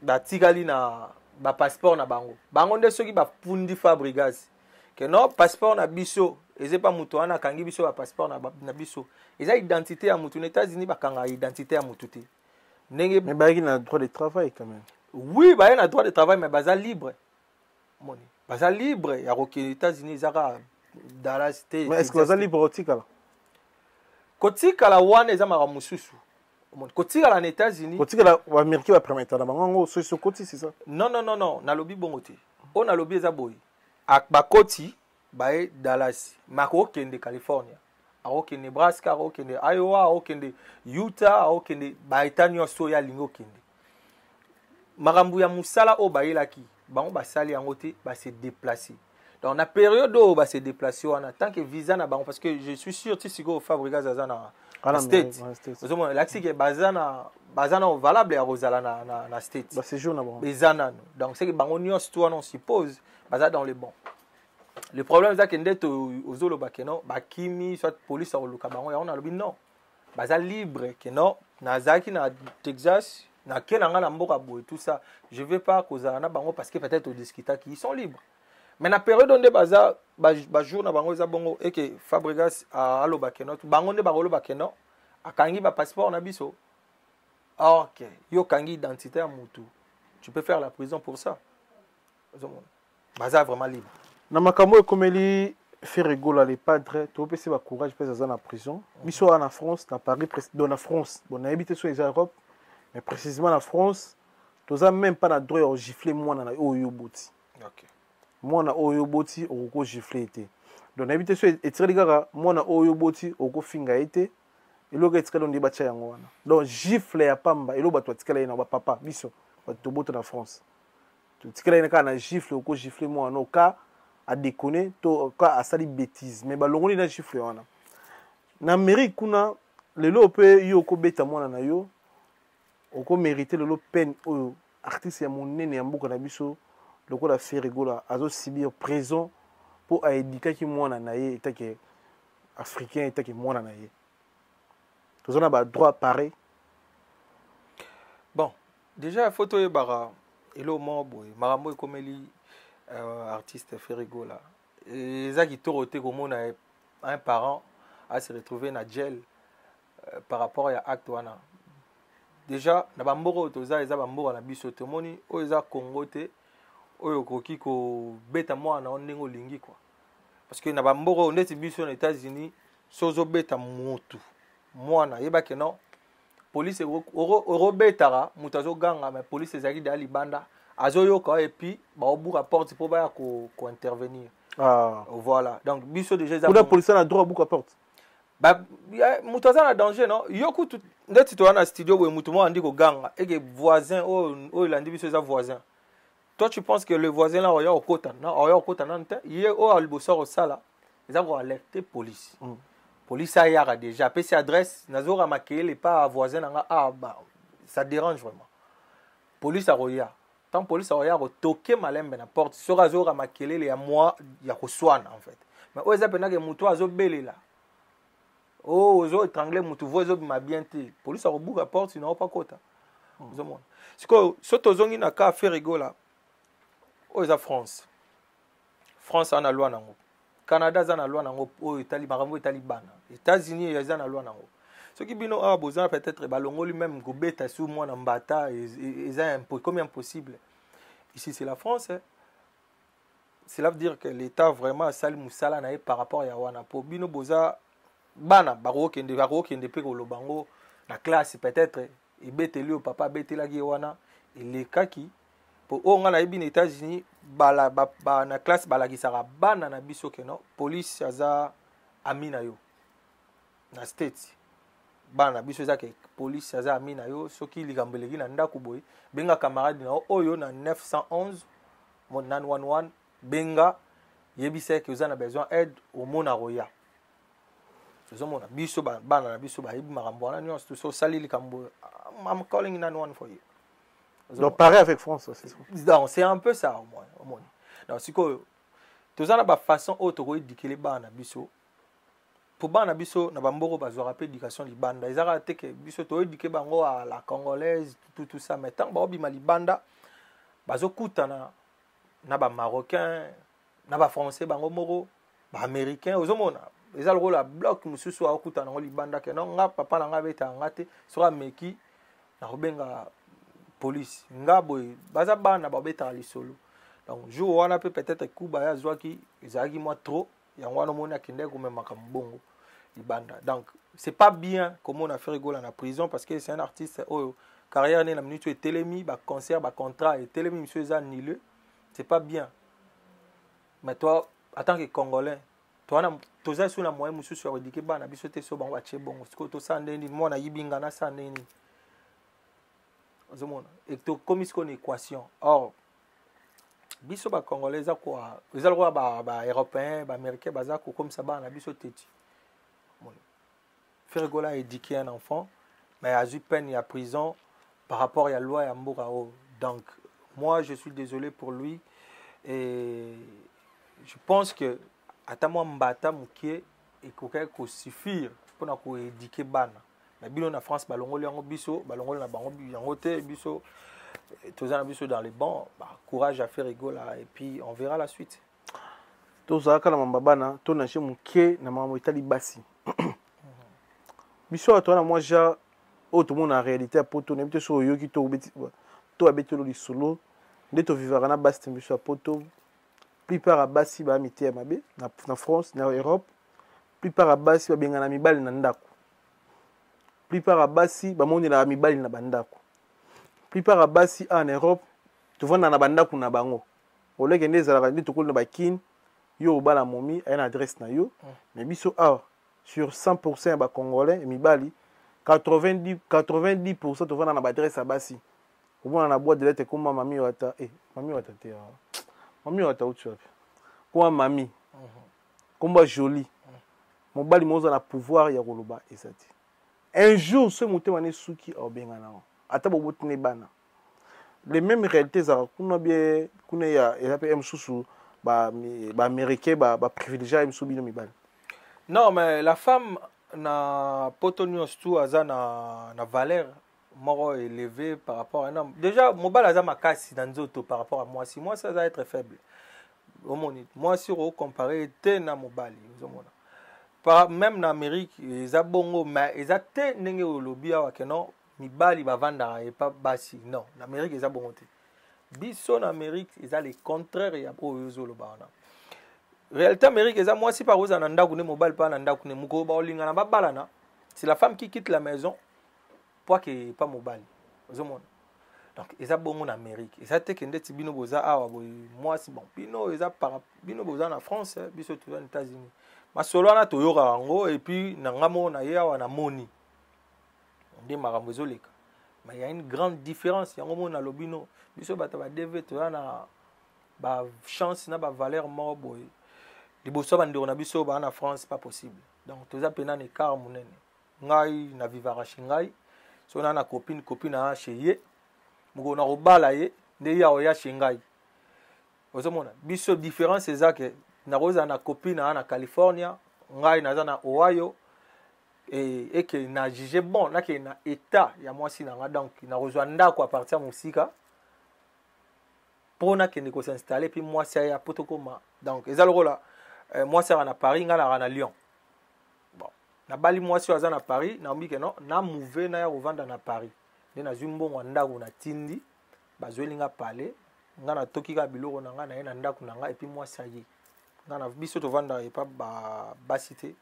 ba tikali na ba passeport na bango nde ceux qui ba pundi Fabregas que non passeport na biso et c'est pas muto ana kangi biso ba passeport na biso ils ont identité à mutu aux États-Unis ba kanga identité à mutu te mais ba qui na droit de travail quand même oui ba na droit de travail mais baza libre moni baza libre ya aux États-Unis zaka Dallas te mais est-ce que baza libre otika kotika la wana eza mara mususu kotika la na États-Unis kotika la wa Amérique va permettre na bango so koti c'est ça non na lobi bongo te on a lobi eza boy ak ba koti bae Dallas mako kende California aokende Nebraska aokende Iowa aokende Utah aokende ba États nyonso ya lingo kende makambu ya musala o bayelaki bango basali yango te ba se déplacer donc na période o ba se déplacer en tant que visa na bango parce que je suis sûr tu sigo Fabregas za na state parce que l'axi que bazana valable ya rozala na state ba séjour na bango bezana donc c'est que bango nyonso toi on suppose baza dans les bons. Le problème c'est que ndete ozolo bakeno bakimi soit police a oluka bango ya on a lobi non baza libre que non nazaki na Texas na kenanga na mboka boy tout ça je veux pas kozala na bango parce que peut-être au discuta qui sont libres mais na période onde baza ba jour na bango za bongo et que Fabregas a aloba keno bango nde ba oloba keno akangi ba passeport na biso OK yo kangi identité à mutu tu peux faire la prison pour ça baza vraiment libre. Na makambo ekomeli Ferregola les padres to pesi ba courage pesa za na prison biso en France na Paris dans la France bon na habité sur les Europe mais précisément en France toza même pas na droit de gifler moi na oyo boti OK moi na oyo boti oko gifler été donc na habité sur etireli kaka moi na oyo boti oko finga été eloko etikala ndi bacha yango wana donc gifle ya pamba elo bato atikala ina ba papa biso bato boto na France to tikala ina kana gifle oko gifler moi no ka a déconner to ka a sali bêtise mais balongoli na gifle wana na Amérique kuna lelo pe yo ko beta mwana na yo oko mériter lelo peine oyo artiste ya monene ya mboka na biso lokola Ferregola azo subir prison pour éduquer mwana na ye etake africain etake mwana na ye. Tous on a droit pareil. Bon, déjà photo et bara elo mobo marambo ekomeli artiste Ferrigo là. Et ça qui toroté comme un parent à se retrouver na gel par rapport à acte wana. Déjà na bamboro toza eza bamboro na biso tomoni o eza Congo te oyo koki ko beta mwana onengo lingi quoi. Parce que na bamboro ndeti biso na États-Unis sozo beta mutu mwana yeba ke non police oro betara mutazo ganga mais police ezaki da libanda azoyoka et puis ba obuka porte pour ba ko intervenir. Ah voilà. Donc biso déjà za. Pour la police na droit buka porte. Bah mutaza na danger non. Yoku tout ndeti to na studio we mutu mo andi ko ganga et que voisin o landi biso za voisin. Toi tu penses que le voisin là oya okota non oya okota non te hier o alboso au sala ils ont alerté police. Police a yara déjà pe si adresse nazora makele pas voisin nga ah bah ça dérange vraiment. Police a roya. Tant police a roya toquer malembe na porte sera zora makele ya moi ya koswana en fait. Mais oza pena que mutu azo belela. Oh ozo étrangler mutu vozo ma bien te. Police a robuka porte sinon pas kota. Vous monde. C'est quoi soto zongi na ka Ferrigo là. Oza France. France ana loi nango. Canada za na loi nango o Italie makambo Italie bana. États-Unis ya na loi nango. Ce qui bino a besoin peut-être balongo lui-même go beta sous moi na mbata et un peu comme impossible. Ici c'est la France. Hein. Cela veut dire que l'État vraiment sali musala na par rapport à wana po bino boza bana baro kende pe ko lobango na classe peut-être et beteli au papa betela gi wana et les kaki pour on a les États-Unis bala na classe balagisaka bana na biso ke no police aza amina yo na states bana biso za ke police aza amina yo soki ligambeleki na ndako boy benga camarade na oyo na 911 mon 911 benga yebise ke uzana besoin aide au mona roya so mona biso bana na biso ba yebi makambo na nyonso so sali likambo I'm calling 911 for you. Donc pareil avec France c'est ça. Donc c'est un peu ça au moins. Donc si que tous en a ba façon autre éduquer les bana biso. Pour bana biso na bamboro bazwa rappel éducation libanda. Ils ont que biso to éduquer bango à la congolaise tout ça mais tant ba bima libanda bazo kutana na ba marocain na ba français bango moro ba américain ozomona. Ils ont le rôle à bloc mususu a kutana ngo libanda que non nga papa na nga beta ngate sera meki na robenga police ngaboy baza bana babeta lisolo donc jour wana peut-être kuba ya zwaki ezaki moi trop ya wana mona kinde ko même makambongo libanda donc c'est pas bien comme on a fait rigoler en prison parce que c'est un artiste carrière na minute et telemi ba concert ba contrat et telemi monsieur za nile c'est pas bien mais toi en tant que congolais toi na toza sous la moyen monsieur sur éduquer bana biso te so bango ache bongo parce que to ça ndeni mona yibinga na ça ndeni. Et to comme une équation. Or, biso ba congolais za quoi, ils ont ba européens, ba américains baza comme ça ba na biso teti. Ferrigo a éduqué un enfant, mais a eu peine et à prison par rapport à la loi et à Mborao. Donc, moi je suis désolé pour lui et je pense que atama mbata mukie et ko suffire pour na ko éduquer bana. Mais bilo na France balongoli yango biso balongoli na bango yango te biso tozana biso dans les bancs courage à faire rigolo et puis on verra la suite toza kala mambabana to na chez mukie na mama itali basi biso atona moi ja auto mon en réalité poto na bito so yoki to beti to abetelo li solo nde to vivara na basi biso poto plupart a basi ba mité mabe na France na Europe plupart a basi ba benga na mibali na ndako plupart à basi ba moni na mibali na bandako plupart à basi en Europe tu vois na bandako na bango oleke ndeza la ndi to na bakin yo bala momi a une adresse na yo mais biso sur 100% ba congolais et mibali 90% tu vois na adresse à basi au moins na boîte de lettres comme mami wata mami wata te mami wata utu wapi kwa mami komba joli mobali moza na pouvoir ya koloba esati. Un jour, ce motema ne suki au bengana. Atabo botine bana. Les mêmes réalités za kuna bien kuna ya et appelle msusu américain privilégié msobino mibali. Non, mais la femme na potonios tout aza na valeur moro élevé par rapport à un homme. Déjà mobile aza makasi dans nzoto par rapport à moi si moi ça va être faible. Moi si on comparer te na mobile même en Amérique ils a bongo mais ils a te ndenge olobi awa que non mibali ba vanda et pas basi non en Amérique ils a bongo te biso en Amérique ils a le contraire ya oyo lo bana réalité Amérique ils a moi si par oza na ndako ne mobile pas na ndako ne muko ba olinga na ba balana c'est la femme qui quitte la maison pour que pas mobile ozomona. Donc ils a bongo en Amérique ils a te kende tibino boza awa boy moi si bon bino ils a para bino boza na France biso tu aux États-Unis masolo na toyoka rango et puis nangamo na ya wana moni ndé makambo ezoleka mais il y a une grande différence yango mona lobino biso bata ba DV to na ba chance na ba valeur mo boy liboso ba ndeko na biso ba na France pas possible donc toza pena ne car munene ngai na vivara ngai so na copine na chez ye muko na robala ye nde ya oya chez ngai ozomona biso différence ezake na roza na copine na California ngai na na Ohio et que na jugé bon na ke na état ya moi si na donc na rozwa ndako à partir musika pour na ke ne ko s'installer puis moi c'est ya potokoma donc ezalo là moi c'est na Paris ngala na Lyon bon na bali moi si aza na Paris na mbi ke non na mouver na ya revendre na Paris ne na zumbo ndako na tindi bazwelinga parler ngana toki ka biloko na ngana na ndako na nga et puis moi ça y est ngana biso to vendre et pas ba cité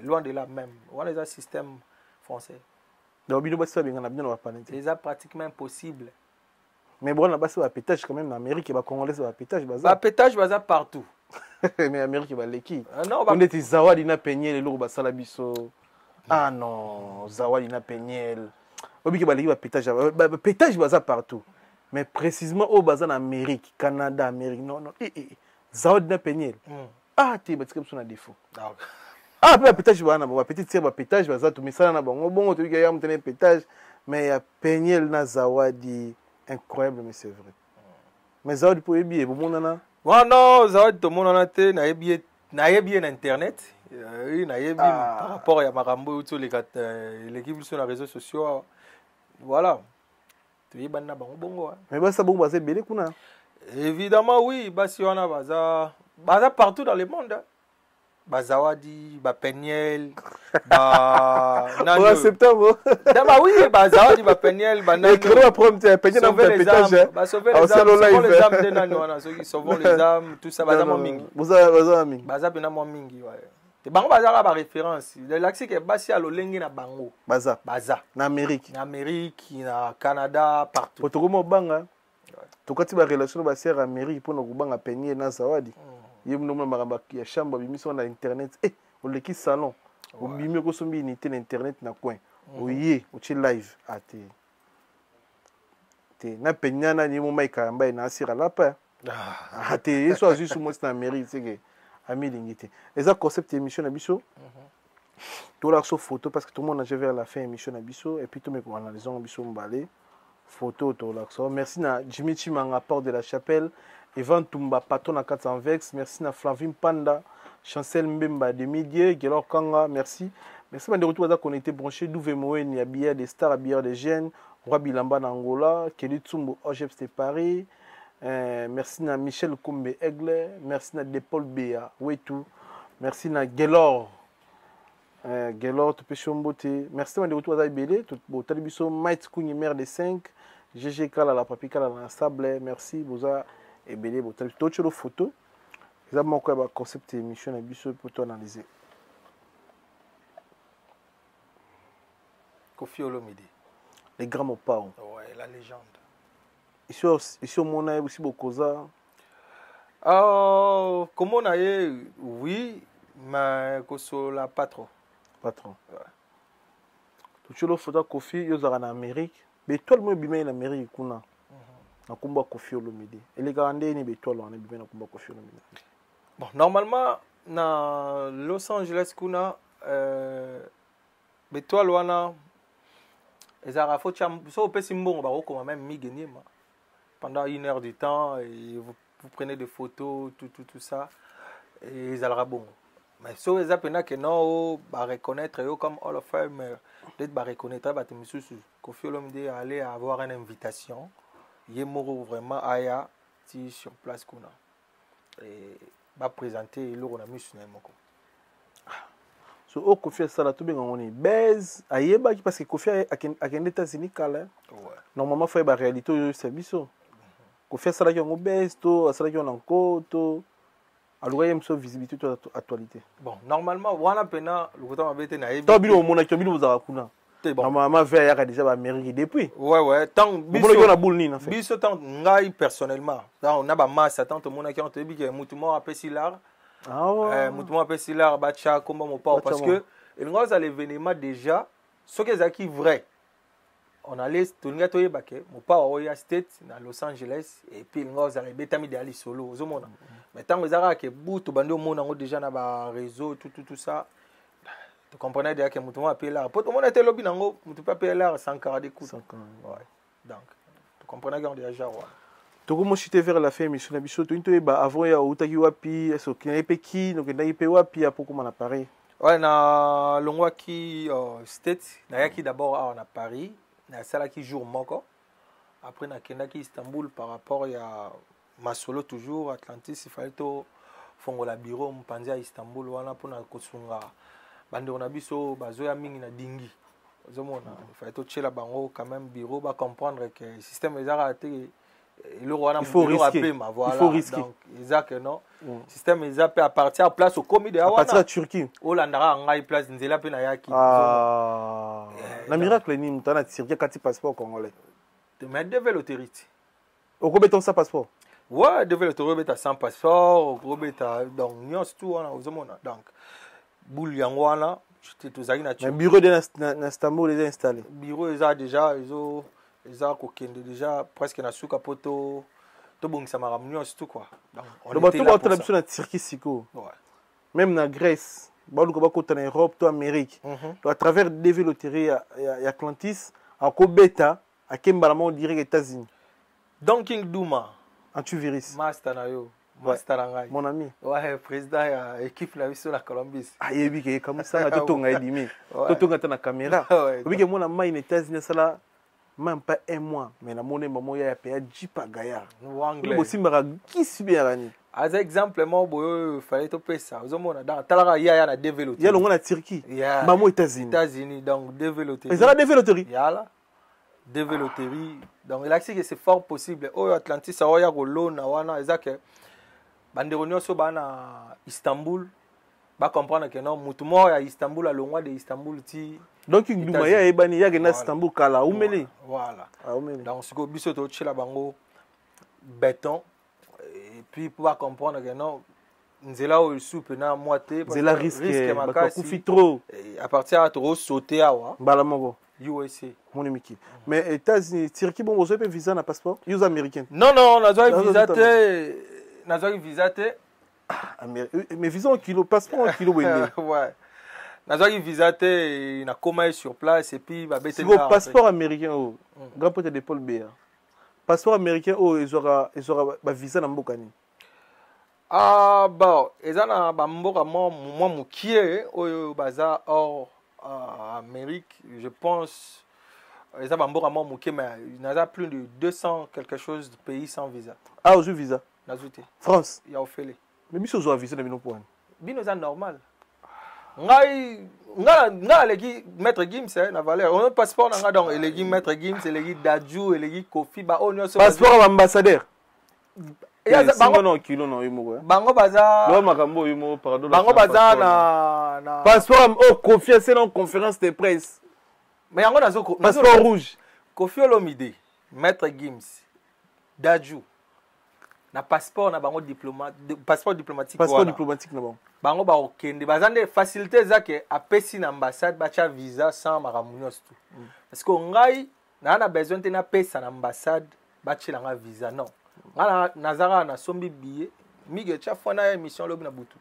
loin de là même on a un système français donc bino basi ba ngana bino ba panete c'est pratiquement impossible mais bon là basi ba pétage quand même en Amérique ba congolais ba pétage baza partout mais Amérique ba leki non on était zawadi na penyel loko ba sala biso ah non zawadi na penyel obi ke ba leki ba pétage baza partout mais précisément au baza en Amérique Canada Amérique non zawadi na penyel ah ti batika biso na défaut ah pe pétage bana ba petite sœur ba pétage baza to misala na bango bongo to ya mutene pétage mais ya penyel na zawadi incroyable mais c'est vrai mais zawadi po ebi bo monana non zawadi to monana te na ebi na internet na ebi par rapport ya makambo to l'équipe sur les réseaux sociaux voilà to yebana bango bongo mais basa bongo baza belé kuna évidemment oui basi wana baza partout dans le monde bazawadi ba penyel ba nano septembre dama oui bazawadi ba penyel ba nano écrire prompt penyel na pétage ba sauver les âmes de nano wana ceux qui sauvent les âmes tout ça baza mo mingi baza pena mo mingi ouais te bango baza ba référence le laxi ke basi alo lengi na bango baza na Amérique na Canada partout potoko mo banga tokati ba relation ba sœur Amérique pour no kubanga penyel na zawadi yebno makamba ya chambre bimiso na internet on le qui salon on bimi ko sombi unité na internet na coin oye uchi live ate te na penyana ni mo mai kamba na asira lapa ate yeso azusu mo na mairie c'est que ami lingité eza concept émission na biso tout la photo parce que tout le monde a vers la fin émission na biso et puis tout me ko analysons biso mbalé photo to la merci na Jimmy Chimanga Porte de la Chapelle Evan Tumba patron à 400 Vex, merci na Flavim Panda, Chancel Mbemba de Midier, Gelor Kanga, merci. Merci de retour à connecté branché d'Ouve Moen, il y a Bière des Stars, à Bière des Gènes, Roi Bilamba d'Angola, Kelly Tsumbo, Ogep de Paris, merci na Michel Koumbe Aigle, merci na Depol Béa, Wetou, merci na Gelor, Gelor Topechombote, merci de retour à Ibélé, tout beau Talibiso, Maït Kouni, mère des 5, GG Kala, la Papi Kala, la Sable, merci, Boza. Et belé botal d'autres photos ils ont encore un concept émission à biso pour analyser Kofi Olomide les grands mots ouais la légende ici au monde aussi beaucoup ça comment on a oui mais que la patron toutes les photos Kofi ils ont en Amérique mais tout le monde bimé en Amérique kuna na kumba Kofi Olomide et gars ni betolo on est bien na kumba Kofi Olomide bon normalement na Los Angeles kuna betolo wana ezara fo cham so pesi mbongo ba ko même mi gagner pendant 1 heure du temps et vous prenez des photos, tout ça, et ils allaient bon. Mais si vous avez que non, bah reconnaître comme Hall of Fame, peut-être bah reconnaître, bah monsieur Kofi Olomide aller avoir une invitation, il est mort vraiment aya sur place qu'on a et bah présenter le on a mis sur n'importe so o Kofi sala tout bien on est baise ayeba parce que Kofi a qu'en États-Unis kala normalement faut ba réalité au service Kofi sala qui on baise to sala qui on encore to alors il y a une visibilité de actualité. Bon, normalement, on a peine le temps avait été naïf. Tant bien au monde qui vous a kuna. Normalement, vers déjà Amérique depuis. Ouais. Tant biso on a boule ni en fait. Biso tant ngai personnellement. On a ba masse tant tout monde qui ont dit que mutumo a pesilar. Ah ouais. Mutumo a pesilar bacha comme mon père parce que il nous a l'événement déjà ce qui est qui vrai. On allait tourner toye baké mon père au State à Los Angeles et puis il nous a les betami d'aller solo au monde. Mais tant que ça que bout bande au monde déjà na ba réseau tout ça. Tu comprenais déjà que mutumo a payé là. Pour tout le monde était lobby nango mutumo pas payé là sans carré de coups. Ouais. Donc tu comprenais qu'on déjà ouais. Donc moi j'étais vers la fin émission na biso to ba avant ya utaki wapi est-ce que na peki donc na ipe wapi à pourquoi on a Paris. Ouais na longwa qui State na yaki d'abord à Paris. Na sala qui jour moko après na kenda ki Istanbul par rapport à ma solo toujours Atlantis il fallait to fongola bureau mpanzi à Istanbul wana pona kosunga bande on a biso bazoya mingi na dingi ozomona il fallait to tchela bango quand même bureau ba comprendre que le système ezara até le roi il faut risquer voilà il faut risquer donc exact non système ezapé à partir place au comité à partir de Turquie Hollanda ngai place nzela pe na yaki na miracle ni mutana Turquie kati passeport congolais mais devait l'autorité au combien ça passeport ouais devait l'autorité sans passeport au beta donc nyons tout on a ozomona donc boule yango wana j'étais tous na mais bureau de na Istanbul est installé bureau déjà ils ont kokende déjà presque na suka poto to bongisa maram nyons tout quoi donc on était là pour ça na Turquie siko ouais même na Grèce baluko bakota na Europe to Amérique à travers DV loterie ya Atlantis à Kobeta à Kembalamo direct États-Unis donc King Duma antivirus master na yo master ngai mon ami ouais président ya équipe la biso la Colombie yebi ke comme ça to tonga edimi to tonga ta na caméra yebi ke mona mai na États-Unis sala même pas un mois mais na mona maman ya pa jipa gaya anglais bo simba kisi bien rani as exemple mo boyo fallait to pesa ozomona dans talaka ya na développer ya longo na Turquie maman États-Unis donc développer et ça la développer yala développer donc il a que c'est fort possible au Atlantis ça ya golo na wana ezake bandero nyonso bana Istanbul ba comprendre que non mutumo ya Istanbul a longwa de Istanbul ti donc nduma ya ebani ya na Istanbul kala umeli voilà donc ce que biso to tchela bango béton et puis pour comprendre que non nzela o soupe na moitié parce que risque makasi trop à partir à trop sauter awa bala moko USA mon miki mais États-Unis Turquie bon vous avez visa na passeport use américain non on a visa te mais visa en kilo passeport en kilo wende ouais nazaki visa te na koma sur place et puis ba bete na passeport américain au grand pote de Paul Béa passeport américain au ils aura ba visa na mboka ni ah bon ezana ba mboka mo mukie oyo baza hors Amérique je pense ezana ba mboka mo mukie mais il y a plus de 200 quelque chose de pays sans visa ah au visa nazute France ya ofele mais biso zo visa na bino point bino za normal nga legi maître Gims na valeur on passeport nga donc legi maître Gims legi Dadju legi Kofi ba onyo so passeport ambassadeur ya bango no kilo no yimo bango baza lo makambo yimo pardon bango baza na passeport Kofi c'est une conférence de presse mais yango nazo passeport rouge Kofi Olomide maître Gims Dadju na passeport na bango passeport diplomatique na bango ba okende bazande facilité zake apesi na ambassade bacha visa sans maramunios tout parce que ngai na besoin te na pesa na ambassade bachila nga visa non ngana nazara na sombi billet mige cha fona émission lobi na butu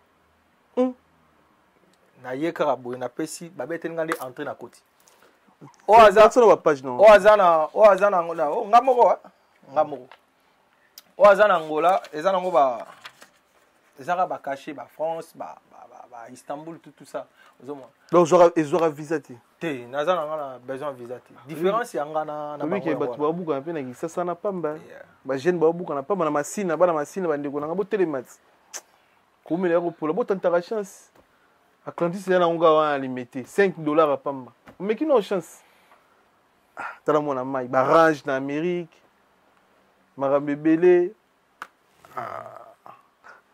na yeka boy na pesi babete ngande entrer na koti o azana page non o azana ngona ngamoko oyo aza na Angola eza nango ezaka bakache France Istanbul tout ça ozomona donc ezwaka visa te te naza nanga na besoin visa te différence yanga na bango bato babukana mpe na kisasa na pamba bajeune babukana pamba na masina bana masina bandeko nanga botelema ti komela ya kopola botantaka chance Atlantis eza nango wana alimete $5 a pamba omeki no chance tala mwana mai barange na Amérique makambo ebele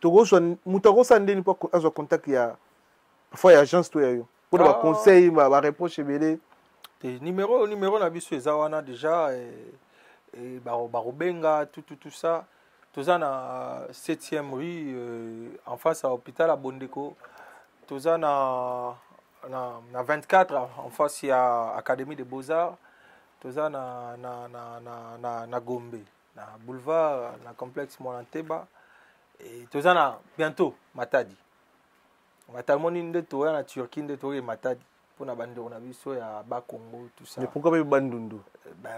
tokoswa moto akosa ndeni mpo azwa contact ya parfois ya agence to ya yo mpona baconseil bareproche ebele te numéro na biso eza wana déjà bakobenga tout ça toza na 7e rue en face à hôpital à Bondeko toza na 24 en face ya académie de beaux-arts toza na Gombe na boulevard na complexe Monanteba et toza na bientôt Matadi moni nde toya na Turquie nde toye Matadi pona bandeko na biso ya ba Congo tout ça mais pourquoi pas bandundu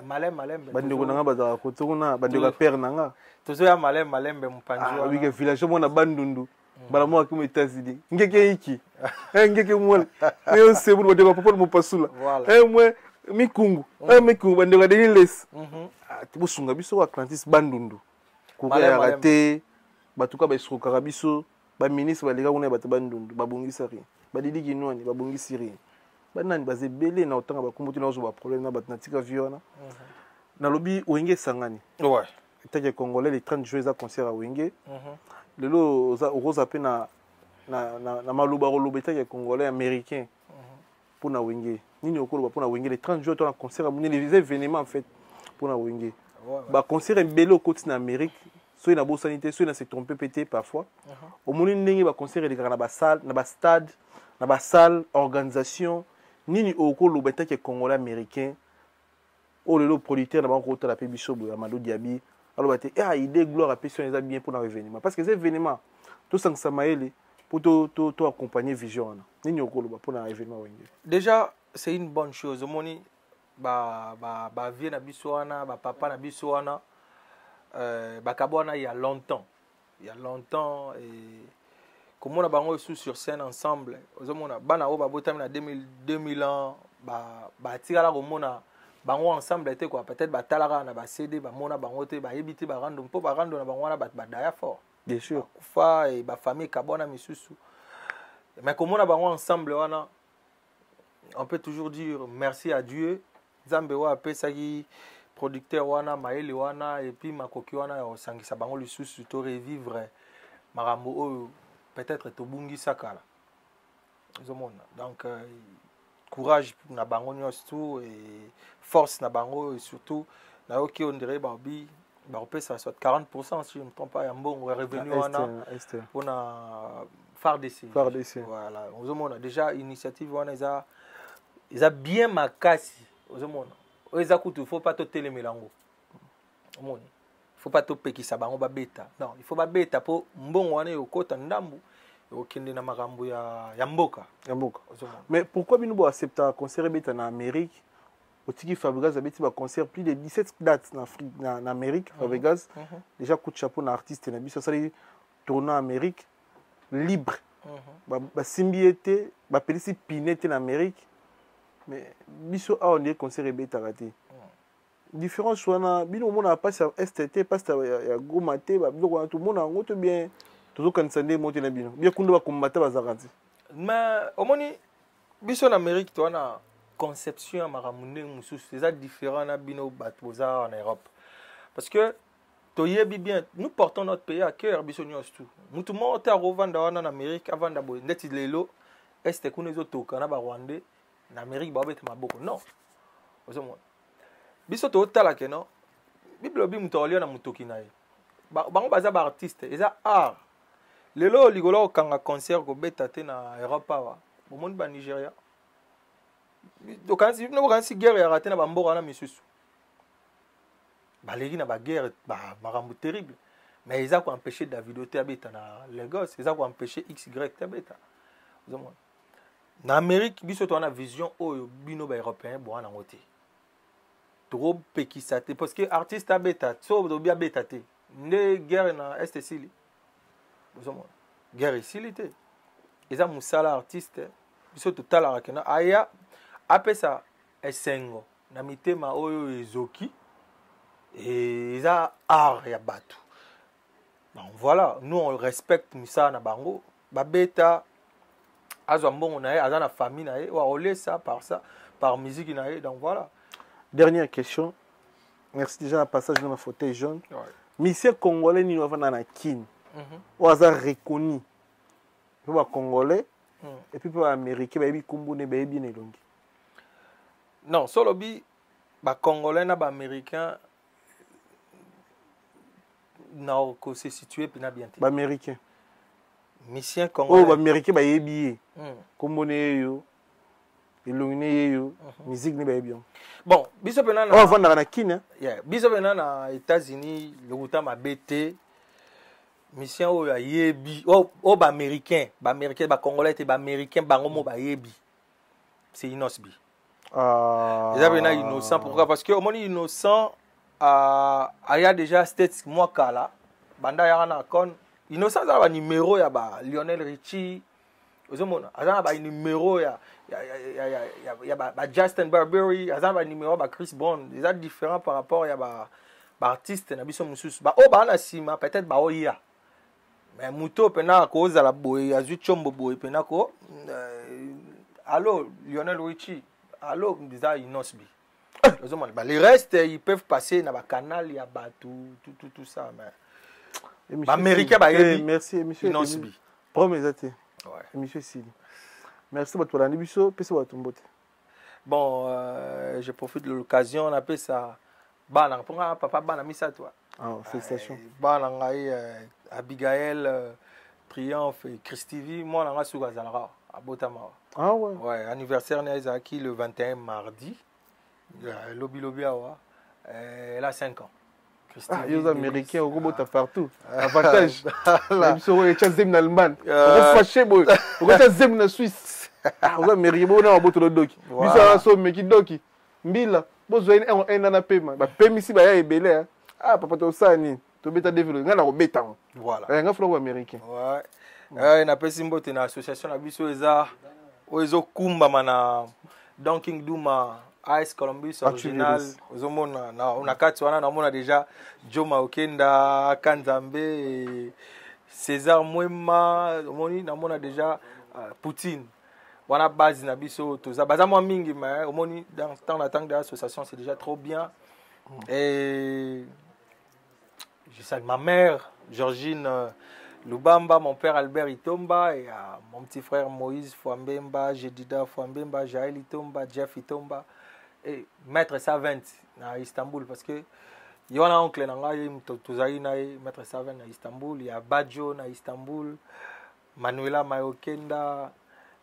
malem bandeko nanga bazaka kotokuna bandeko père nanga tozo ya malem mpanzi wa wike village mona bandundu bala mo akimu États-Unis ngeke iki ngeke mwala yo sebu bandeko papa mo pasula mwe mikungu mikungu bandeko de les tibusunga biso wa Atlantis bandundu kuya rate batuka ba esroka biso ba ministre balega kuna bato bandundu babongisa rien badidi kinwani babongisi rien banani bazebele na otanga bakumbuti na ozo ba problème na bato na tika viona na lobi wenge sangani ouais teke congolais les 30 juin za concert à wenge lelo oza pe na maluba roloba teke congolais américain pour na wenge nini okolo pour na wenge les 30 jours to na concert à les événements en fait pour na wenge ba concert embele au côté na Amérique soit na bosanité soit na se tromper pété parfois au moni ndenge ba concert de na ba salle na ba stade na ba salle organisation nini okolo betake congolais américain o le producteur na ba ko la pe bisobo ya Mado Diaby alors bate idée gloire à personne les bien pour na événement parce que ces événements tout ça samaele pour to accompagner vision nini okolo pour na événement wenge déjà c'est une bonne chose au moni ba vie na biso wana ba papa na biso wana bakabwana il y a longtemps et comme on a bango sous sur scène ensemble ozomona bana o babotami na 2000 ans ba tirala komona bango ensemble était quoi peut-être batalaka na ba CD ba mona bango te ba yebiti ba rando mpo ba rando na bango na ba daya fort bien sûr kufa et ba famille kabona misusu mais comme on a bango ensemble wana on peut toujours dire merci à Dieu Zambe wa pesaki producteur wana maele wana et puis makoki wana ya osangisa bango lisusu to revivre marambo oyo peut-être tobungi sakala zomona donc courage na bango nyostou et force na bango et surtout na yoki on dirait babi bapesa soit 40% si je ne me trompe pas ya mbongo revenu wana on a FARDC voilà zomona déjà initiative wana eza bien makasi zomona eza kutu faut pas to telemelango omoni faut pas to pekisa bango babeta non il faut babeta po mbongo wana yokota ndambu okende na makambo ya mboka mais pourquoi bino bo accepter concert beta na Amérique otiki Fabregas abeti ba concert plus de 17 dates na Afrique na Amérique Fabregas déjà coup de chapeau na artiste na biso ça tourner en Amérique libre ba simbiete ba pelisi pinete na Amérique mais biso a on est concert beta raté différence wana bino mona passe STT passe ya Goma te ba biloko tout monde ngo to bien toujours quand ça ndé monter na bino bien kundo ba combattre bazarati mais omoni biso na Amérique to na conception ya maramunde mususu c'est ça différent na bino batoza en Europe parce que toyebi bien nous portons notre pays à cœur biso nyos tout mutu mo ta revanda wana na Amérique avant d'abo ndeti lelo este kunezo toka na ba Rwandais na Amérique ba beta maboko non ozomona biso to tala ke non bible bi muto olio na mutoki na ye bango baza ba artiste eza art lelo ligolo kanga concert ko beta te na Europe wa bo monde ba Nigeria do kansi no kansi guerre ya raté na ba mboko na misusu balegi na ba guerre ba makambo terrible mais eza ko empêcher Davido te beta na Lagos eza ko empêcher XY te beta ozomona na Amérique biso to na vision oyo bino ba européen bo na ngote trop pekisate parce que artiste a beta so do bien beta te nde guerre na est esili ozomona guerre esili te eza mosala artiste biso totalaka kena aya apesa esengo na mitema oyo ezoki eza art ya bato. Donc voilà, nous on respecte misala na bango babeta azwa mbongo na ye aza na famille na ye wa ole ça par musique na ye. Donc voilà. Dernière question. Merci déjà un passage dans le fauteuil jaune. Ouais. Monsieur congolais ni va na kin. Ou hasard reconnu. Pour congolais et puis pour américain ba yebi kumbu ne ba yebi ne longi. Non, solo bi ba congolais na ba américain na ko se situer puis na bien te. Ba américain. Mission congolais. Oh ba américain ba yebi. Kumbu ne yo. Illuminé yo musique ne ba yebi. Bon, biso pena na. Oh vendre na kin. Yeah, biso pena na États-Unis, le ruta ma BT. Mission o ya yebi. Oh ba américain, ba congolais te ba américain bango mo ba yebi. C'est innocent. Ils avaient innocent. Pourquoi? Parce que au moins innocent, il y a déjà States moi kala. Banda ya na kon. Innocent ça va numéro ya ba Lionel Richie. Vous avez un numéro ya ba Justin Bieber, un numéro ba Chris Brown. Ils sont différents par rapport ya ba artiste na biso mususu. Ba o ba na sima peut-être ba oya. Mais muto pena ko za la boy azu chombo boy pena ko allo Lionel Richie. Alors, on disait Inosbi. Les restes, ils peuvent passer dans le canal, il y a tout ça. Mais américain, merci, monsieur. Inosbi. Promets, monsieur Sili. Merci pour la nibiso, puis c'est votre beauté. Bon, je profite de l'occasion, on appelle ça. Bana, papa, bana, mis ça toi. Ah, félicitations. Bana, Abigail, Triomphe, Christivi, moi, on a sous Gazalra, à Botama. Ah ouais. Ouais, anniversaire Naizaki le 21 mardi. Lobby Awa. Elle a 5 ans. Ah, les Américains au robot partout. Avantage. Même si on est chassé en Allemagne. On est fâché, boy. On est chassé en Suisse. Ah, on est Américain, on est en bout de doki. Bisa so meki doki. Mbila. Bo zo un na paiement. Ba paiement ici ba ya ebele. Ah, papa to sani. To beta développer. Ngana ko beta. Voilà. Nga flo américain. Ouais. Na pesi mbote na association na biso eza ozo kumba mana Donking Duma Ice Columbus original ozomona na unakati wana naona déjà Joma Okenda Kanzambe César Mwema omoni naona déjà Poutine wana base na biso toza baza mwa mingi mais omoni dans temps de l'association c'est déjà trop bien. Et je salue ma mère Georgine Lubamba, mon père Albert Itomba et mon petit frère Moïse Fouambemba, Jedida Fouambemba, Jaël Itomba, Jeff Itomba et Maître Savent à Istanbul parce que il y a un oncle Maître Savent à Istanbul, il y a Badjo à Istanbul, Manuela Mayokenda,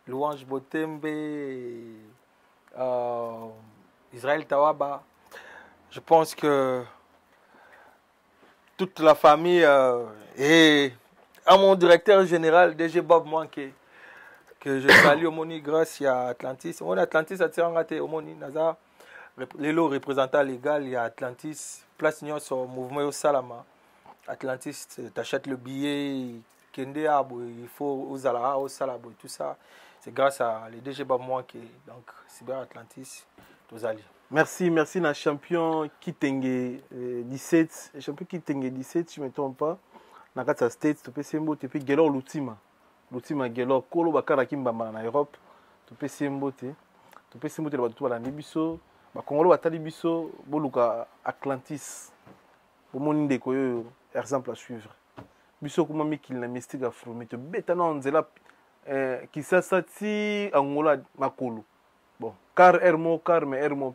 Louange Botembe, Israël Tawaba. Je pense que toute la famille est à mon directeur général, DG Bob Mwanke, que je salue au Moni grâce à Atlantis. On Atlantis a tiré au Moni, Naza, les lots représentants légal, il y a Atlantis, place Nyon sur mouvement au Salama. Atlantis, t'achètes le billet, Kende Abo, il faut aux Alara, au Salabo, tout ça. C'est grâce à les DG Bob Mwanke, donc Cyber Atlantis, tous alliés. Merci na champion Kitenge 17, champion Kitenge 17, si je ne me trompe pas. Na kati States to pesembo te pe Gelor Lutima Gelor kolo bakara kimbamba na Europe to pesembo te ba tout ba biso ba Congolo batali biso boluka Atlantis bo moni ndeko yo exemple à suivre biso kuma mikili na mystique afro mais to beta na nzela kisasa ti Angola makolo bon car ermo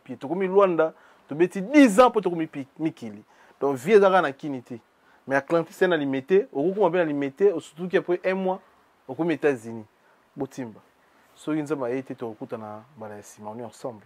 pied to komi Luanda to beti 10 ans pour to komi mikili donc vie za na kinité. Mais Atlantis c'est limité, au coup on va limité, surtout qu'après un mois, au aux États-Unis. Botimba. So inza ma été to kuta na bala sima on est ensemble.